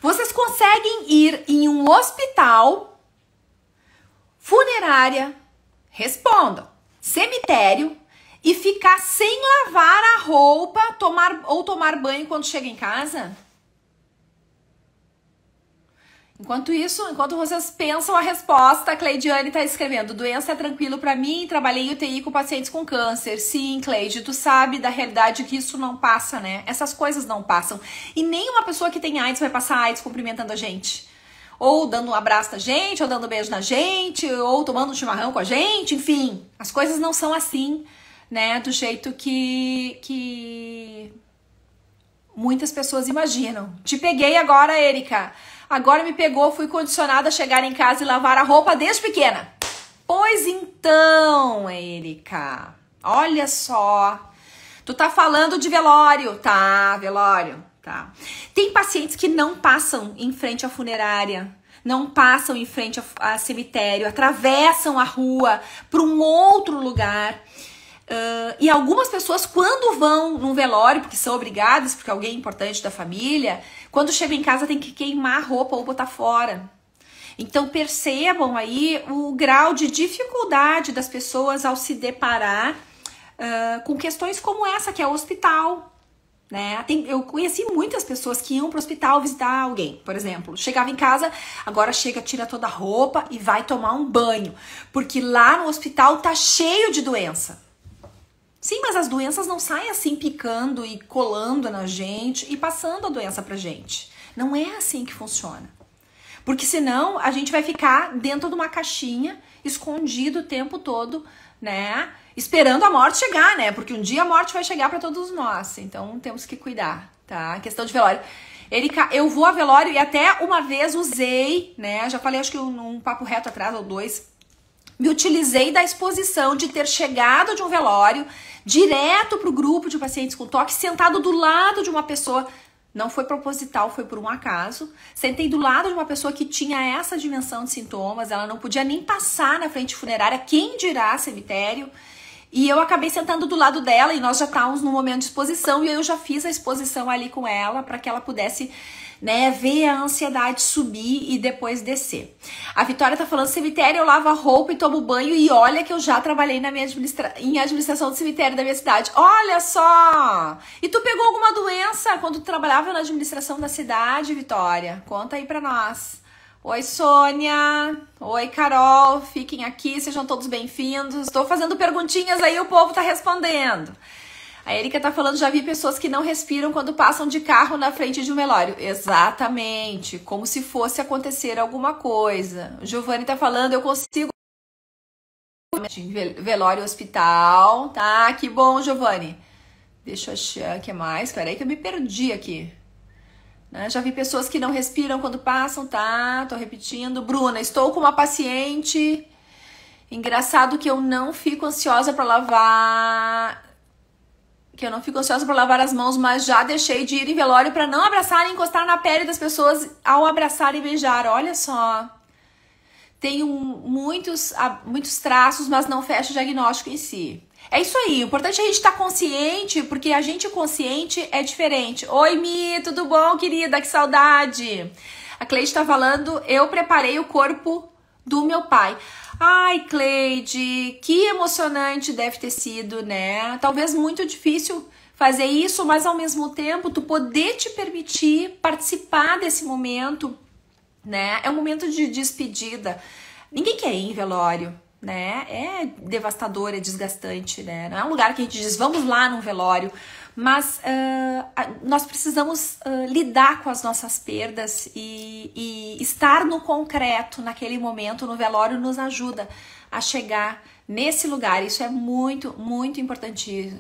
Speaker 1: Vocês conseguem ir em um hospital, funerária, respondam, cemitério, e ficar sem lavar a roupa, tomar banho quando chega em casa? Enquanto isso, enquanto vocês pensam a resposta, a Cleidiane tá escrevendo, doença é tranquilo pra mim, trabalhei em UTI com pacientes com câncer. Sim, Cleide, tu sabe da realidade que isso não passa, né? Essas coisas não passam. E nem uma pessoa que tem AIDS vai passar AIDS cumprimentando a gente. Ou dando um abraço na gente, ou dando um beijo na gente, ou tomando um chimarrão com a gente, enfim. As coisas não são assim, né, do jeito que muitas pessoas imaginam. Te peguei agora, Erika. Agora me pegou, fui condicionada a chegar em casa e lavar a roupa desde pequena. Pois então, Erika, olha só. Tu tá falando de velório, tá? Velório, tá. Tem pacientes que não passam em frente à funerária, não passam em frente a cemitério, atravessam a rua para um outro lugar. E algumas pessoas, quando vão num velório, porque são obrigadas, porque alguém importante da família, quando chegam em casa tem que queimar a roupa ou botar fora. Então percebam aí o grau de dificuldade das pessoas ao se deparar com questões como essa, que é o hospital. Né? Eu conheci muitas pessoas que iam pro hospital visitar alguém, por exemplo. Chegava em casa, agora chega, tira toda a roupa e vai tomar um banho. Porque lá no hospital tá cheio de doença. Sim, mas as doenças não saem assim picando e colando na gente e passando a doença pra gente. Não é assim que funciona. Porque senão a gente vai ficar dentro de uma caixinha, escondido o tempo todo, né? Esperando a morte chegar, né? Porque um dia a morte vai chegar pra todos nós. Então temos que cuidar, tá? Questão de velório. Erika, eu vou a velório e até uma vez usei, né? Já falei, acho que num papo reto atrás ou dois, me utilizei da exposição de ter chegado de um velório direto para o grupo de pacientes com toque, sentado do lado de uma pessoa. Não foi proposital, foi por um acaso. Sentei do lado de uma pessoa que tinha essa dimensão de sintomas, ela não podia nem passar na frente funerária, quem dirá cemitério. E eu acabei sentando do lado dela e nós já estávamos no momento de exposição e eu já fiz a exposição ali com ela para que ela pudesse, né, ver a ansiedade subir e depois descer. A Vitória tá falando, cemitério eu lavo a roupa e tomo banho e olha que eu já trabalhei na minha em administração do cemitério da minha cidade. Olha só! E tu pegou alguma doença quando tu trabalhava na administração da cidade, Vitória? Conta aí pra nós. Oi, Sônia. Oi, Carol. Fiquem aqui, sejam todos bem-vindos. Estou fazendo perguntinhas aí, o povo tá respondendo. A Erika tá falando, já vi pessoas que não respiram quando passam de carro na frente de um velório. Exatamente, como se fosse acontecer alguma coisa. O Giovanni tá falando, eu consigo... Velório hospital, tá? Que bom, Giovanni. Deixa eu achar o que mais. Peraí que eu me perdi aqui. Né? Já vi pessoas que não respiram quando passam, tá? Tô repetindo. Bruna, estou com uma paciente. Engraçado que eu não fico ansiosa para lavar... as mãos, mas já deixei de ir em velório para não abraçar e encostar na pele das pessoas ao abraçar e beijar. Olha só. Tenho muitos traços, mas não fecho o diagnóstico em si. É isso aí, o importante é a gente estar consciente, porque a gente consciente é diferente. Oi, Mi, tudo bom, querida? Que saudade! A Cleide tá falando, eu preparei o corpo do meu pai. Ai, Cleide, que emocionante deve ter sido, né? Talvez muito difícil fazer isso, mas ao mesmo tempo tu poder te permitir participar desse momento, né? É um momento de despedida. Ninguém quer ir em velório, né? É devastador, é desgastante, né? Não é um lugar que a gente diz, vamos lá num velório. Mas nós precisamos lidar com as nossas perdas e estar no concreto naquele momento, no velório, nos ajuda a chegar nesse lugar. Isso é muito, muito importante.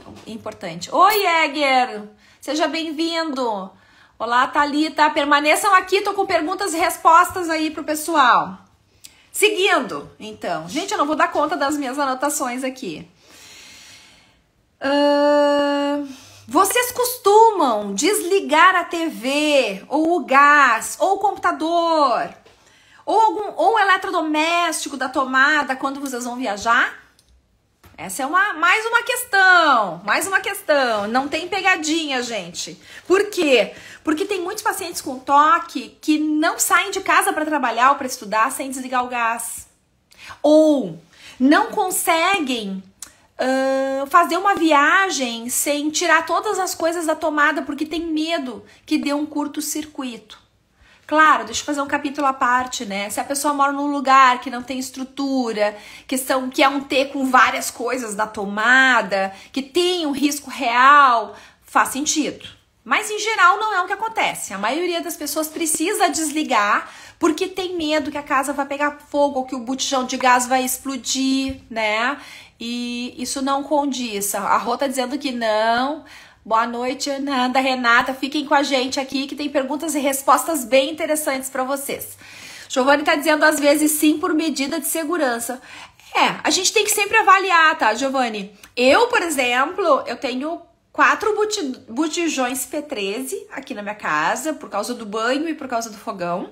Speaker 1: Oi, Egger! Seja bem-vindo! Olá, Thalita! Permaneçam aqui, tô com perguntas e respostas aí pro pessoal. Seguindo, então. Gente, eu não vou dar conta das minhas anotações aqui. Vocês costumam desligar a TV, ou o gás, ou o computador, ou o eletrodoméstico da tomada quando vocês vão viajar? Essa é mais uma questão. Não tem pegadinha, gente. Por quê? Porque tem muitos pacientes com toque que não saem de casa para trabalhar ou para estudar sem desligar o gás. Ou não conseguem fazer uma viagem sem tirar todas as coisas da tomada porque tem medo que dê um curto-circuito. Claro, deixa eu fazer um capítulo à parte, né? Se a pessoa mora num lugar que não tem estrutura, que é um T com várias coisas da tomada, que tem um risco real, faz sentido. Mas em geral não é o que acontece. A maioria das pessoas precisa desligar porque tem medo que a casa vai pegar fogo ou que o botijão de gás vai explodir, né? E isso não condiz. A Rô tá dizendo que não. Boa noite, Ananda, Renata. Fiquem com a gente aqui que tem perguntas e respostas bem interessantes para vocês. Giovanni tá dizendo às vezes sim por medida de segurança. A gente tem que sempre avaliar, tá, Giovanni? Eu, por exemplo, eu tenho 4 botijões P13 aqui na minha casa por causa do banho e por causa do fogão.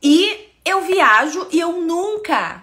Speaker 1: E eu viajo e eu nunca,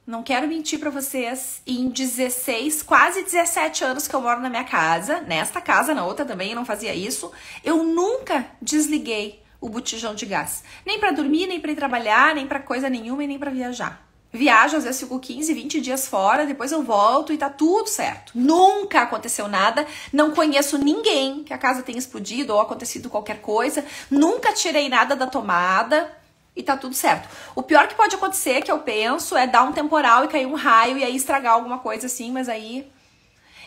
Speaker 1: não quero mentir pra vocês, em 16, quase 17 anos que eu moro na minha casa, nesta casa, na outra também eu não fazia isso, eu nunca desliguei o botijão de gás. Nem pra dormir, nem pra ir trabalhar, nem pra coisa nenhuma e nem pra viajar. Viajo, às vezes fico 15, 20 dias fora, depois eu volto e tá tudo certo. Nunca aconteceu nada, não conheço ninguém que a casa tenha explodido ou acontecido qualquer coisa, nunca tirei nada da tomada. E tá tudo certo. O pior que pode acontecer, que eu penso, é dar um temporal e cair um raio e aí estragar alguma coisa assim, mas aí,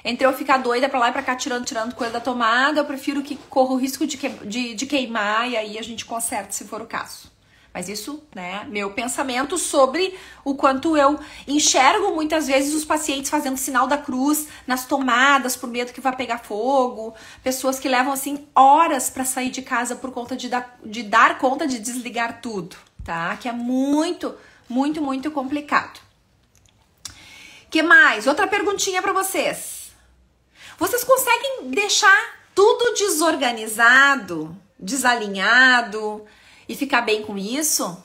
Speaker 1: entre eu ficar doida pra lá e pra cá tirando coisa da tomada, eu prefiro que corra o risco de queimar e aí a gente conserta se for o caso. Mas isso, né, meu pensamento sobre o quanto eu enxergo muitas vezes os pacientes fazendo sinal da cruz nas tomadas por medo que vai pegar fogo, pessoas que levam assim horas para sair de casa por conta de dar conta de desligar tudo, tá? Que é muito, muito, muito complicado. Que mais? Outra perguntinha para vocês. Vocês conseguem deixar tudo desorganizado, desalinhado e ficar bem com isso?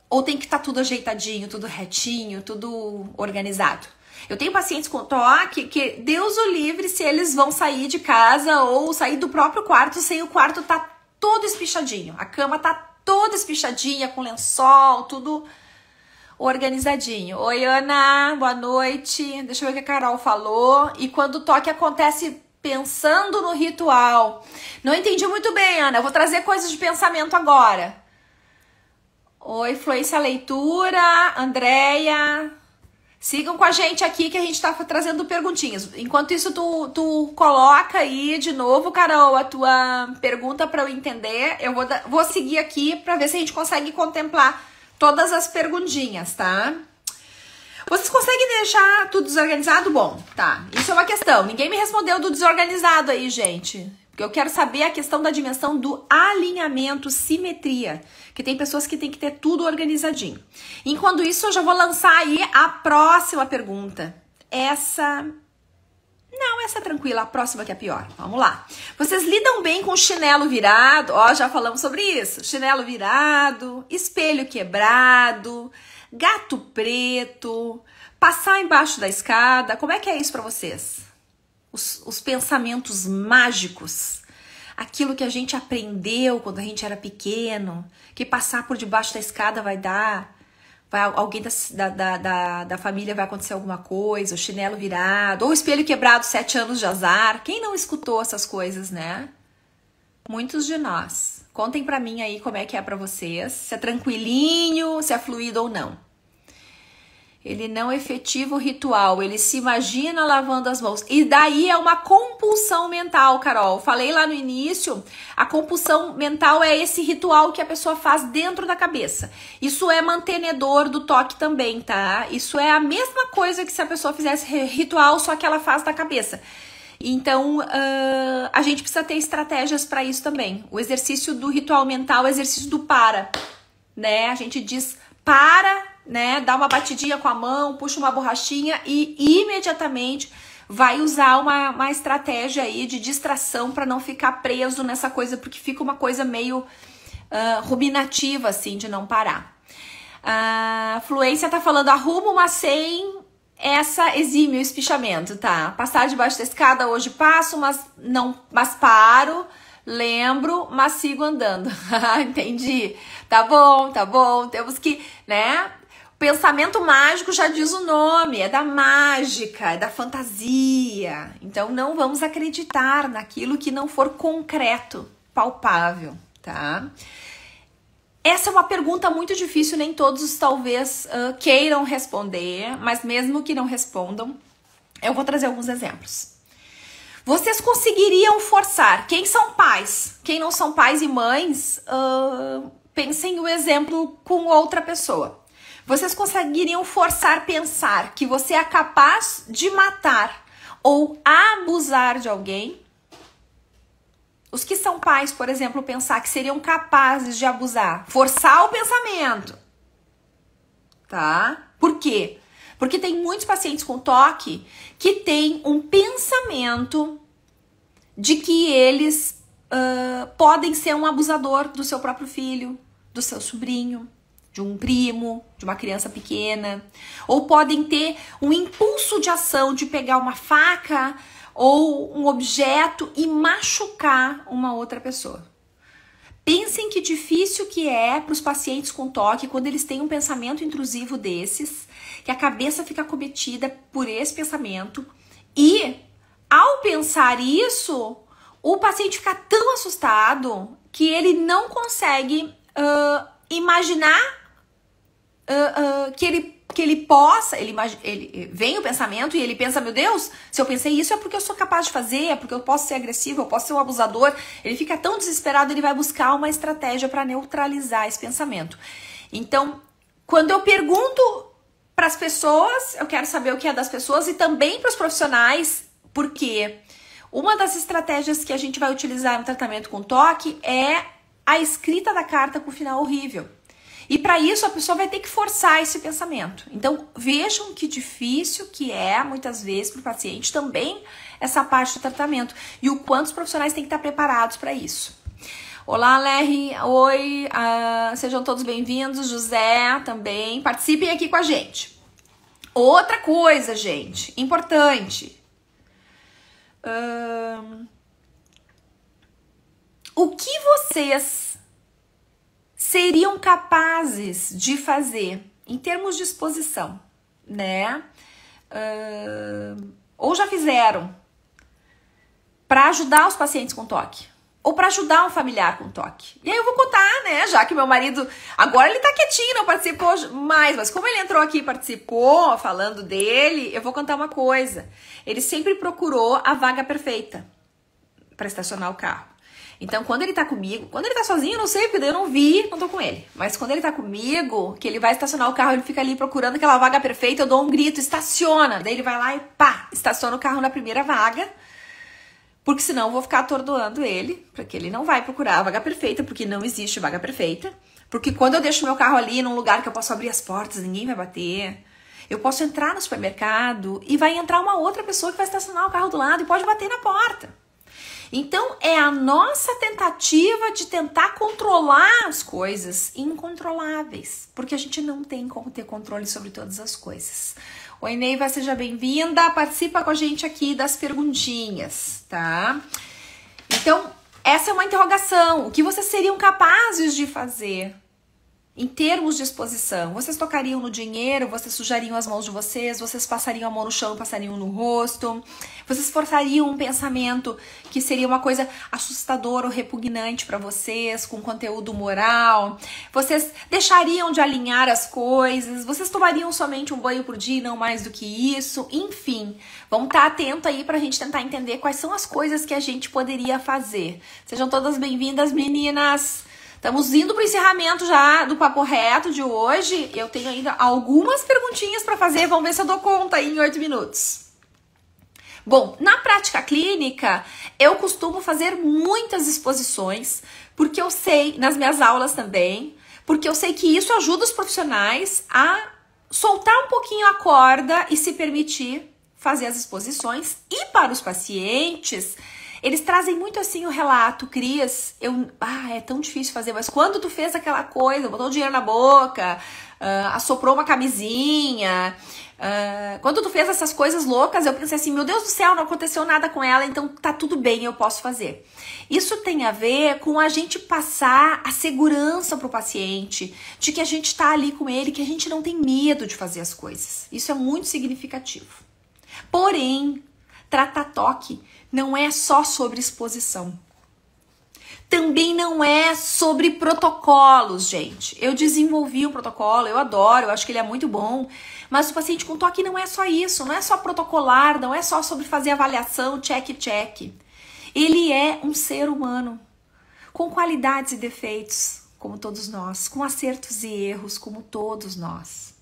Speaker 1: Ou tem que estar tudo ajeitadinho, tudo retinho, tudo organizado? Eu tenho pacientes com TOC que Deus o livre se eles vão sair de casa ou sair do próprio quarto sem o quarto tá todo espichadinho. A cama tá toda espichadinha, com lençol, tudo organizadinho. Oi, Ana, boa noite. Deixa eu ver o que a Carol falou. E quando o toque acontece pensando no ritual. Não entendi muito bem, Ana. Eu vou trazer coisas de pensamento agora. Oi, Fluência Leitura, Andréia. Sigam com a gente aqui que a gente tá trazendo perguntinhas. Enquanto isso, tu coloca aí de novo, Carol, a tua pergunta para eu entender. Eu vou seguir aqui para ver se a gente consegue contemplar todas as perguntinhas, tá? Vocês conseguem deixar tudo desorganizado? Bom, tá. Isso é uma questão. Ninguém me respondeu do desorganizado aí, gente. Porque eu quero saber a questão da dimensão do alinhamento, simetria. Que tem pessoas que tem que ter tudo organizadinho. Enquanto isso, eu já vou lançar aí a próxima pergunta. Essa é tranquila, a próxima que é pior. Vamos lá. Vocês lidam bem com chinelo virado? Ó, já falamos sobre isso. Chinelo virado, espelho quebrado, gato preto, passar embaixo da escada. Como é que é isso pra vocês? Os pensamentos mágicos, aquilo que a gente aprendeu quando a gente era pequeno, que passar por debaixo da escada alguém da família vai acontecer alguma coisa, o chinelo virado, ou o espelho quebrado, 7 anos de azar. Quem não escutou essas coisas, né? Muitos de nós. Contem pra mim aí como é que é pra vocês, se é tranquilinho, se é fluido ou não. Ele não efetiva o ritual, ele se imagina lavando as mãos. E daí é uma compulsão mental, Carol. Falei lá no início, a compulsão mental é esse ritual que a pessoa faz dentro da cabeça. Isso é mantenedor do toque também, tá? Isso é a mesma coisa que se a pessoa fizesse ritual, só que ela faz da cabeça. Então, a gente precisa ter estratégias para isso também. O exercício do ritual mental é o exercício do para, né? A gente diz para, né? Dá uma batidinha com a mão, puxa uma borrachinha e imediatamente vai usar uma estratégia aí de distração para não ficar preso nessa coisa, porque fica uma coisa meio ruminativa, assim, de não parar. A Fluência tá falando, arruma uma sem essa exime o espichamento, tá? Passar debaixo da escada hoje passo, mas paro, lembro, mas sigo andando. Entendi. Tá bom. Temos que, né? O pensamento mágico já diz o nome, é da mágica, é da fantasia. Então não vamos acreditar naquilo que não for concreto, palpável, tá? Essa é uma pergunta muito difícil, nem todos talvez queiram responder, mas mesmo que não respondam, eu vou trazer alguns exemplos. Vocês conseguiriam forçar, quem são pais, quem não são pais e mães, pensem o exemplo com outra pessoa. Vocês conseguiriam forçar pensar que você é capaz de matar ou abusar de alguém? Os que são pais, por exemplo, pensar que seriam capazes de abusar, forçar o pensamento, tá? Por quê? Porque tem muitos pacientes com toque que têm um pensamento de que eles podem ser um abusador do seu próprio filho, do seu sobrinho, de um primo, de uma criança pequena, ou podem ter um impulso de ação de pegar uma faca ou um objeto e machucar uma outra pessoa. Pensem que difícil que é para os pacientes com toque quando eles têm um pensamento intrusivo desses, que a cabeça fica acometida por esse pensamento e, ao pensar isso, o paciente fica tão assustado que ele não consegue imaginar que ele possa, ele vem o pensamento e ele pensa, meu Deus, se eu pensei isso é porque eu sou capaz de fazer, é porque eu posso ser agressivo, eu posso ser um abusador. Ele fica tão desesperado, ele vai buscar uma estratégia para neutralizar esse pensamento. Então, quando eu pergunto para as pessoas, eu quero saber o que é das pessoas e também para os profissionais, porque uma das estratégias que a gente vai utilizar no tratamento com toque é a escrita da carta com final horrível. E para isso a pessoa vai ter que forçar esse pensamento. Então vejam que difícil que é, muitas vezes, para o paciente também essa parte do tratamento. E o quanto os profissionais têm que estar preparados para isso. Olá, Lerry. Oi, sejam todos bem-vindos. José também. Participem aqui com a gente. Outra coisa, gente, importante. O que vocês seriam capazes de fazer em termos de exposição, né? Ou já fizeram para ajudar os pacientes com toque, ou para ajudar um familiar com toque. E aí eu vou contar, né? Já que meu marido agora ele tá quietinho, não participou mais, mas como ele entrou aqui e participou, falando dele, eu vou contar uma coisa. Ele sempre procurou a vaga perfeita para estacionar o carro. Então, quando ele tá comigo, quando ele tá sozinho, eu não sei, porque eu não vi, não tô com ele. Mas quando ele tá comigo, que ele vai estacionar o carro, ele fica ali procurando aquela vaga perfeita, eu dou um grito, estaciona. Daí ele vai lá e pá, estaciona o carro na primeira vaga. Porque senão eu vou ficar atordoando ele, porque ele não vai procurar a vaga perfeita, porque não existe vaga perfeita. Porque quando eu deixo meu carro ali num lugar que eu posso abrir as portas, ninguém vai bater. Eu posso entrar no supermercado e vai entrar uma outra pessoa que vai estacionar o carro do lado e pode bater na porta. Então, é a nossa tentativa de tentar controlar as coisas incontroláveis, porque a gente não tem como ter controle sobre todas as coisas. Oi, Neiva, seja bem-vinda, participa com a gente aqui das perguntinhas, tá? Então, essa é uma interrogação. O que vocês seriam capazes de fazer em termos de exposição? Vocês tocariam no dinheiro, vocês sujariam as mãos de vocês passariam a mão no chão e passariam no rosto, vocês forçariam um pensamento que seria uma coisa assustadora ou repugnante para vocês, com conteúdo moral, vocês deixariam de alinhar as coisas, vocês tomariam somente um banho por dia e não mais do que isso, enfim, vamos estar atento aí pra gente tentar entender quais são as coisas que a gente poderia fazer. Sejam todas bem-vindas, meninas! Estamos indo para o encerramento já do Papo Reto de hoje. Eu tenho ainda algumas perguntinhas para fazer. Vamos ver se eu dou conta aí em 8 minutos. Bom, na prática clínica, eu costumo fazer muitas exposições, porque eu sei, nas minhas aulas também, porque eu sei que isso ajuda os profissionais a soltar um pouquinho a corda e se permitir fazer as exposições. E para os pacientes, eles trazem muito assim o relato, Cris, é tão difícil fazer, mas quando tu fez aquela coisa, botou o dinheiro na boca, assoprou uma camisinha, quando tu fez essas coisas loucas, eu pensei assim, meu Deus do céu, não aconteceu nada com ela, então tá tudo bem, eu posso fazer. Isso tem a ver com a gente passar a segurança pro paciente, de que a gente tá ali com ele, que a gente não tem medo de fazer as coisas. Isso é muito significativo. Porém, tratar toque não é só sobre exposição. Também não é sobre protocolos, gente. Eu desenvolvi um protocolo, eu adoro, eu acho que ele é muito bom. Mas o paciente com toque não é só isso, não é só protocolar, não é só sobre fazer avaliação, check. Ele é um ser humano, com qualidades e defeitos, como todos nós, com acertos e erros, como todos nós.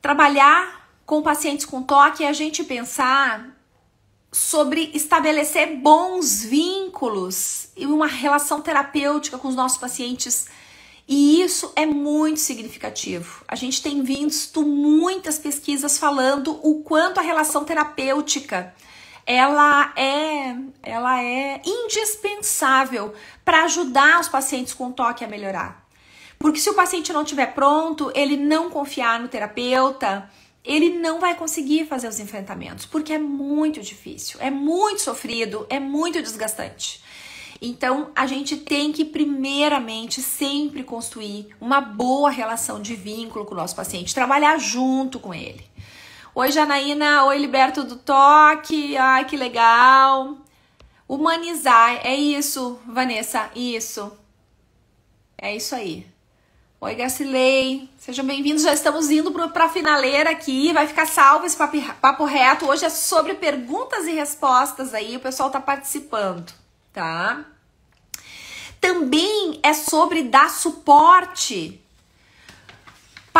Speaker 1: Trabalhar com pacientes com toque é a gente pensar sobre estabelecer bons vínculos e uma relação terapêutica com os nossos pacientes. E isso é muito significativo. A gente tem visto muitas pesquisas falando o quanto a relação terapêutica ela é indispensável para ajudar os pacientes com toque a melhorar. Porque se o paciente não estiver pronto, ele não confiar no terapeuta, ele não vai conseguir fazer os enfrentamentos, porque é muito difícil, é muito sofrido, é muito desgastante. Então, a gente tem que, primeiramente, sempre construir uma boa relação de vínculo com o nosso paciente, trabalhar junto com ele. Oi, Janaína, oi, Liberto do Toque, ai, que legal. Humanizar, é isso, Vanessa, isso. É isso aí. Oi, Garcilei, sejam bem-vindos, já estamos indo para a finaleira aqui, vai ficar salvo esse papo reto, hoje é sobre perguntas e respostas aí, o pessoal tá participando, tá? Também é sobre dar suporte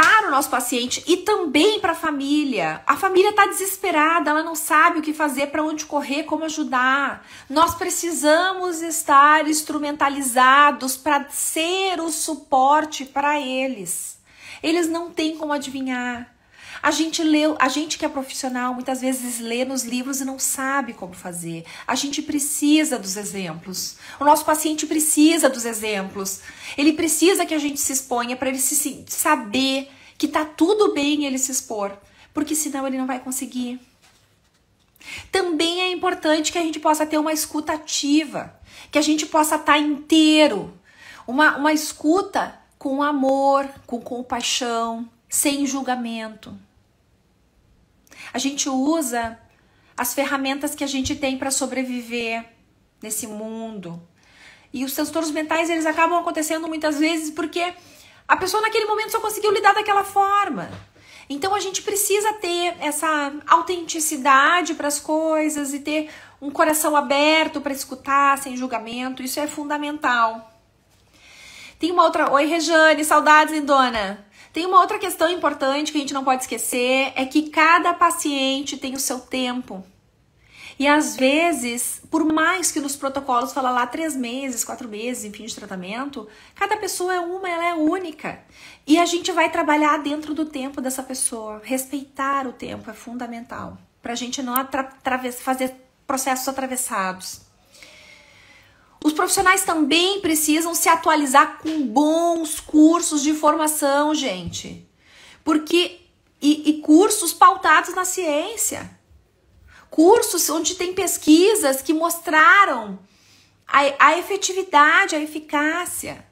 Speaker 1: para o nosso paciente e também para a família. A família está desesperada, ela não sabe o que fazer, para onde correr, como ajudar. Nós precisamos estar instrumentalizados para ser o suporte para eles. Eles não têm como adivinhar. A gente que é profissional, muitas vezes lê nos livros e não sabe como fazer. A gente precisa dos exemplos. O nosso paciente precisa dos exemplos. Ele precisa que a gente se exponha para ele saber que tá tudo bem ele se expor, porque senão ele não vai conseguir. Também é importante que a gente possa ter uma escuta ativa, que a gente possa estar inteiro. Uma escuta com amor, com compaixão, sem julgamento. A gente usa as ferramentas que a gente tem para sobreviver nesse mundo. E os transtornos mentais, eles acabam acontecendo muitas vezes porque a pessoa naquele momento só conseguiu lidar daquela forma. Então a gente precisa ter essa autenticidade para as coisas e ter um coração aberto para escutar, sem julgamento. Isso é fundamental. Tem uma outra... Oi, Rejane, saudades, lindona. Tem uma outra questão importante que a gente não pode esquecer, é que cada paciente tem o seu tempo. E às vezes, por mais que nos protocolos fala lá 3 meses, 4 meses, enfim, de tratamento, cada pessoa ela é única. E a gente vai trabalhar dentro do tempo dessa pessoa. Respeitar o tempo é fundamental, pra gente não fazer processos atravessados. Os profissionais também precisam se atualizar com bons cursos de formação, gente. Porque, e cursos pautados na ciência. Cursos onde tem pesquisas que mostraram a efetividade, a eficácia.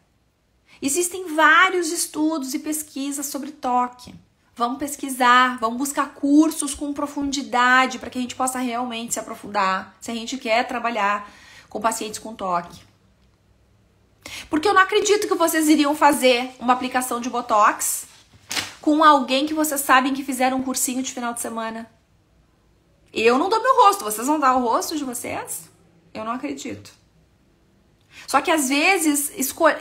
Speaker 1: Existem vários estudos e pesquisas sobre toque. Vamos pesquisar, vamos buscar cursos com profundidade para que a gente possa realmente se aprofundar, se a gente quer trabalhar com pacientes com toque. Porque eu não acredito que vocês iriam fazer uma aplicação de Botox com alguém que vocês sabem que fizeram um cursinho de final de semana. Eu não dou meu rosto, vocês vão dar o rosto de vocês? Eu não acredito. Só que às vezes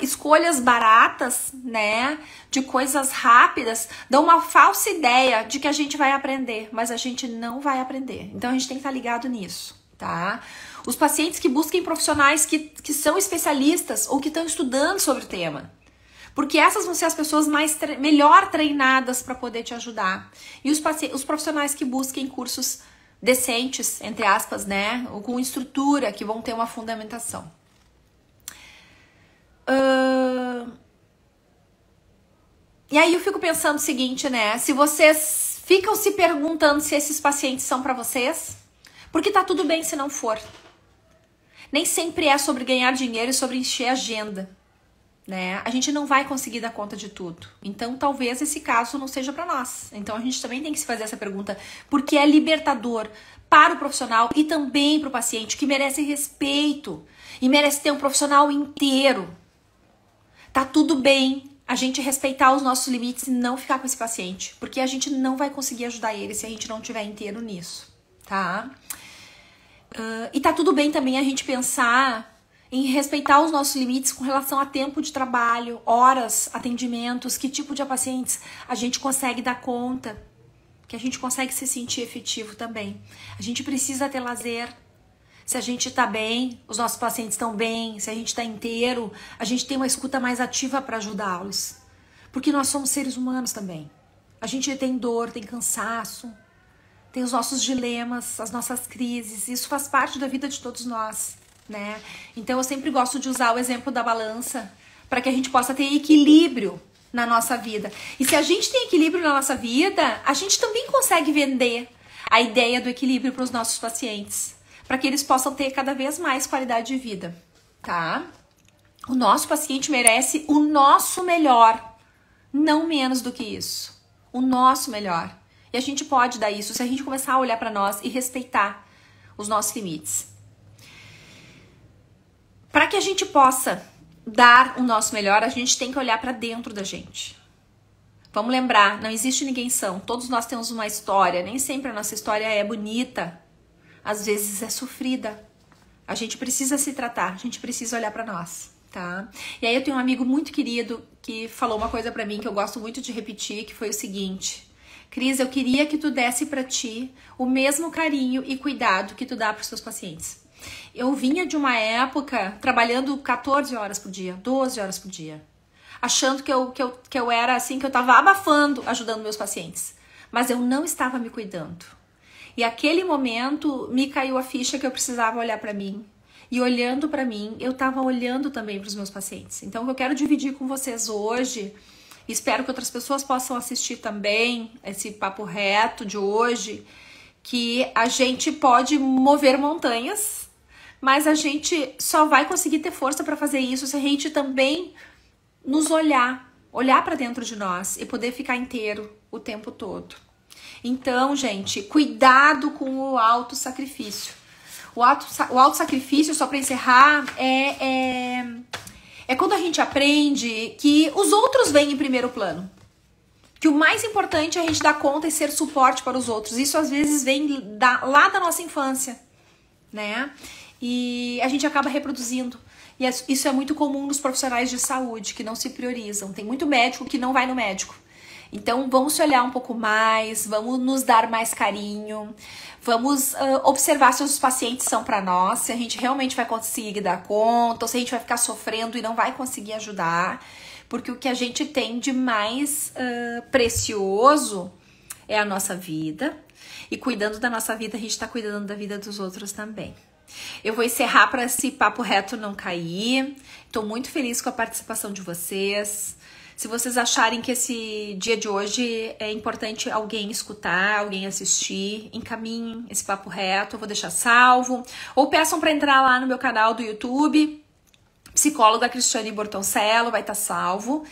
Speaker 1: escolhas baratas, né, de coisas rápidas, dão uma falsa ideia de que a gente vai aprender, mas a gente não vai aprender. Então a gente tem que estar ligado nisso, tá? Os pacientes que busquem profissionais que são especialistas ou que estão estudando sobre o tema. Porque essas vão ser as pessoas melhor treinadas para poder te ajudar. E os profissionais que busquem cursos decentes, entre aspas, né? Ou com estrutura, que vão ter uma fundamentação. E aí eu fico pensando o seguinte, né? Se vocês ficam se perguntando se esses pacientes são para vocês, porque tá tudo bem se não for. Nem sempre é sobre ganhar dinheiro e sobre encher a agenda, né? A gente não vai conseguir dar conta de tudo. Então, talvez esse caso não seja para nós. Então, a gente também tem que se fazer essa pergunta, porque é libertador para o profissional e também para o paciente, que merece respeito e merece ter um profissional inteiro. Tá tudo bem a gente respeitar os nossos limites e não ficar com esse paciente, porque a gente não vai conseguir ajudar ele se a gente não estiver inteiro nisso, tá? E tá tudo bem também a gente pensar em respeitar os nossos limites com relação a tempo de trabalho, horas, atendimentos, que tipo de pacientes a gente consegue dar conta, que a gente consegue se sentir efetivo também. A gente precisa ter lazer. Se a gente tá bem, os nossos pacientes estão bem, se a gente tá inteiro, a gente tem uma escuta mais ativa para ajudá-los. Porque nós somos seres humanos também. A gente tem dor, tem cansaço, tem os nossos dilemas, as nossas crises. Isso faz parte da vida de todos nós, né? Então eu sempre gosto de usar o exemplo da balança para que a gente possa ter equilíbrio na nossa vida. E se a gente tem equilíbrio na nossa vida, a gente também consegue vender a ideia do equilíbrio para os nossos pacientes, para que eles possam ter cada vez mais qualidade de vida, tá? O nosso paciente merece o nosso melhor, não menos do que isso. O nosso melhor. E a gente pode dar isso se a gente começar a olhar para nós e respeitar os nossos limites. Para que a gente possa dar o nosso melhor, a gente tem que olhar para dentro da gente. Vamos lembrar, não existe ninguém são. Todos nós temos uma história. Nem sempre a nossa história é bonita. Às vezes é sofrida. A gente precisa se tratar, a gente precisa olhar para nós, tá? E aí eu tenho um amigo muito querido que falou uma coisa pra mim que eu gosto muito de repetir, que foi o seguinte: Cris, eu queria que tu desse pra ti o mesmo carinho e cuidado que tu dá pros teus pacientes. Eu vinha de uma época trabalhando 14 horas por dia, 12 horas por dia, achando que eu era assim, que eu tava abafando, ajudando meus pacientes. Mas eu não estava me cuidando. E aquele momento me caiu a ficha que eu precisava olhar pra mim. E olhando pra mim, eu tava olhando também pros meus pacientes. Então, o que eu quero dividir com vocês hoje, espero que outras pessoas possam assistir também esse papo reto de hoje, que a gente pode mover montanhas, mas a gente só vai conseguir ter força pra fazer isso se a gente também nos olhar pra dentro de nós e poder ficar inteiro o tempo todo. Então, gente, cuidado com o autossacrifício. O autossacrifício, só para encerrar, é quando a gente aprende que os outros vêm em primeiro plano. Que o mais importante é a gente dar conta e ser suporte para os outros. Isso às vezes vem lá da nossa infância, né? E a gente acaba reproduzindo. E isso é muito comum nos profissionais de saúde, que não se priorizam. Tem muito médico que não vai no médico. Então, vamos se olhar um pouco mais, vamos nos dar mais carinho, vamos observar se os pacientes são para nós, se a gente realmente vai conseguir dar conta, ou se a gente vai ficar sofrendo e não vai conseguir ajudar, porque o que a gente tem de mais precioso é a nossa vida, e cuidando da nossa vida, a gente está cuidando da vida dos outros também. Eu vou encerrar para esse papo reto não cair. Estou muito feliz com a participação de vocês. Se vocês acharem que esse dia de hoje é importante alguém escutar, alguém assistir, encaminhem esse papo reto, eu vou deixar salvo. Ou peçam para entrar lá no meu canal do YouTube, psicóloga Cristiane Bortoncello, vai estar salvo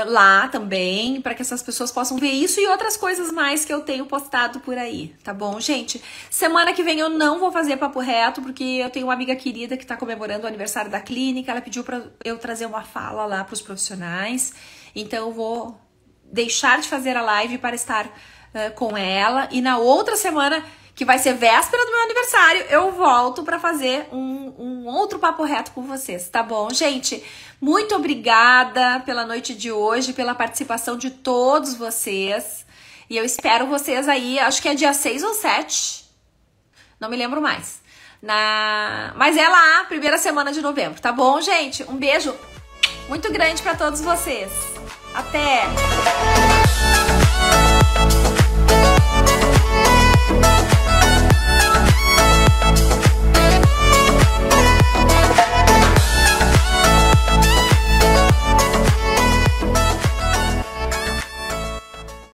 Speaker 1: lá também, para que essas pessoas possam ver isso e outras coisas mais que eu tenho postado por aí, tá bom, gente? Semana que vem eu não vou fazer papo reto, porque eu tenho uma amiga querida que tá comemorando o aniversário da clínica, ela pediu para eu trazer uma fala lá pros profissionais, então eu vou deixar de fazer a live para estar com ela, e na outra semana, que vai ser véspera do meu aniversário, eu volto para fazer um outro papo reto com vocês, tá bom, gente? Muito obrigada pela noite de hoje, pela participação de todos vocês. E eu espero vocês aí, acho que é dia 6 ou 7, não me lembro mais. Mas é lá, primeira semana de novembro, tá bom, gente? Um beijo muito grande para todos vocês. Até!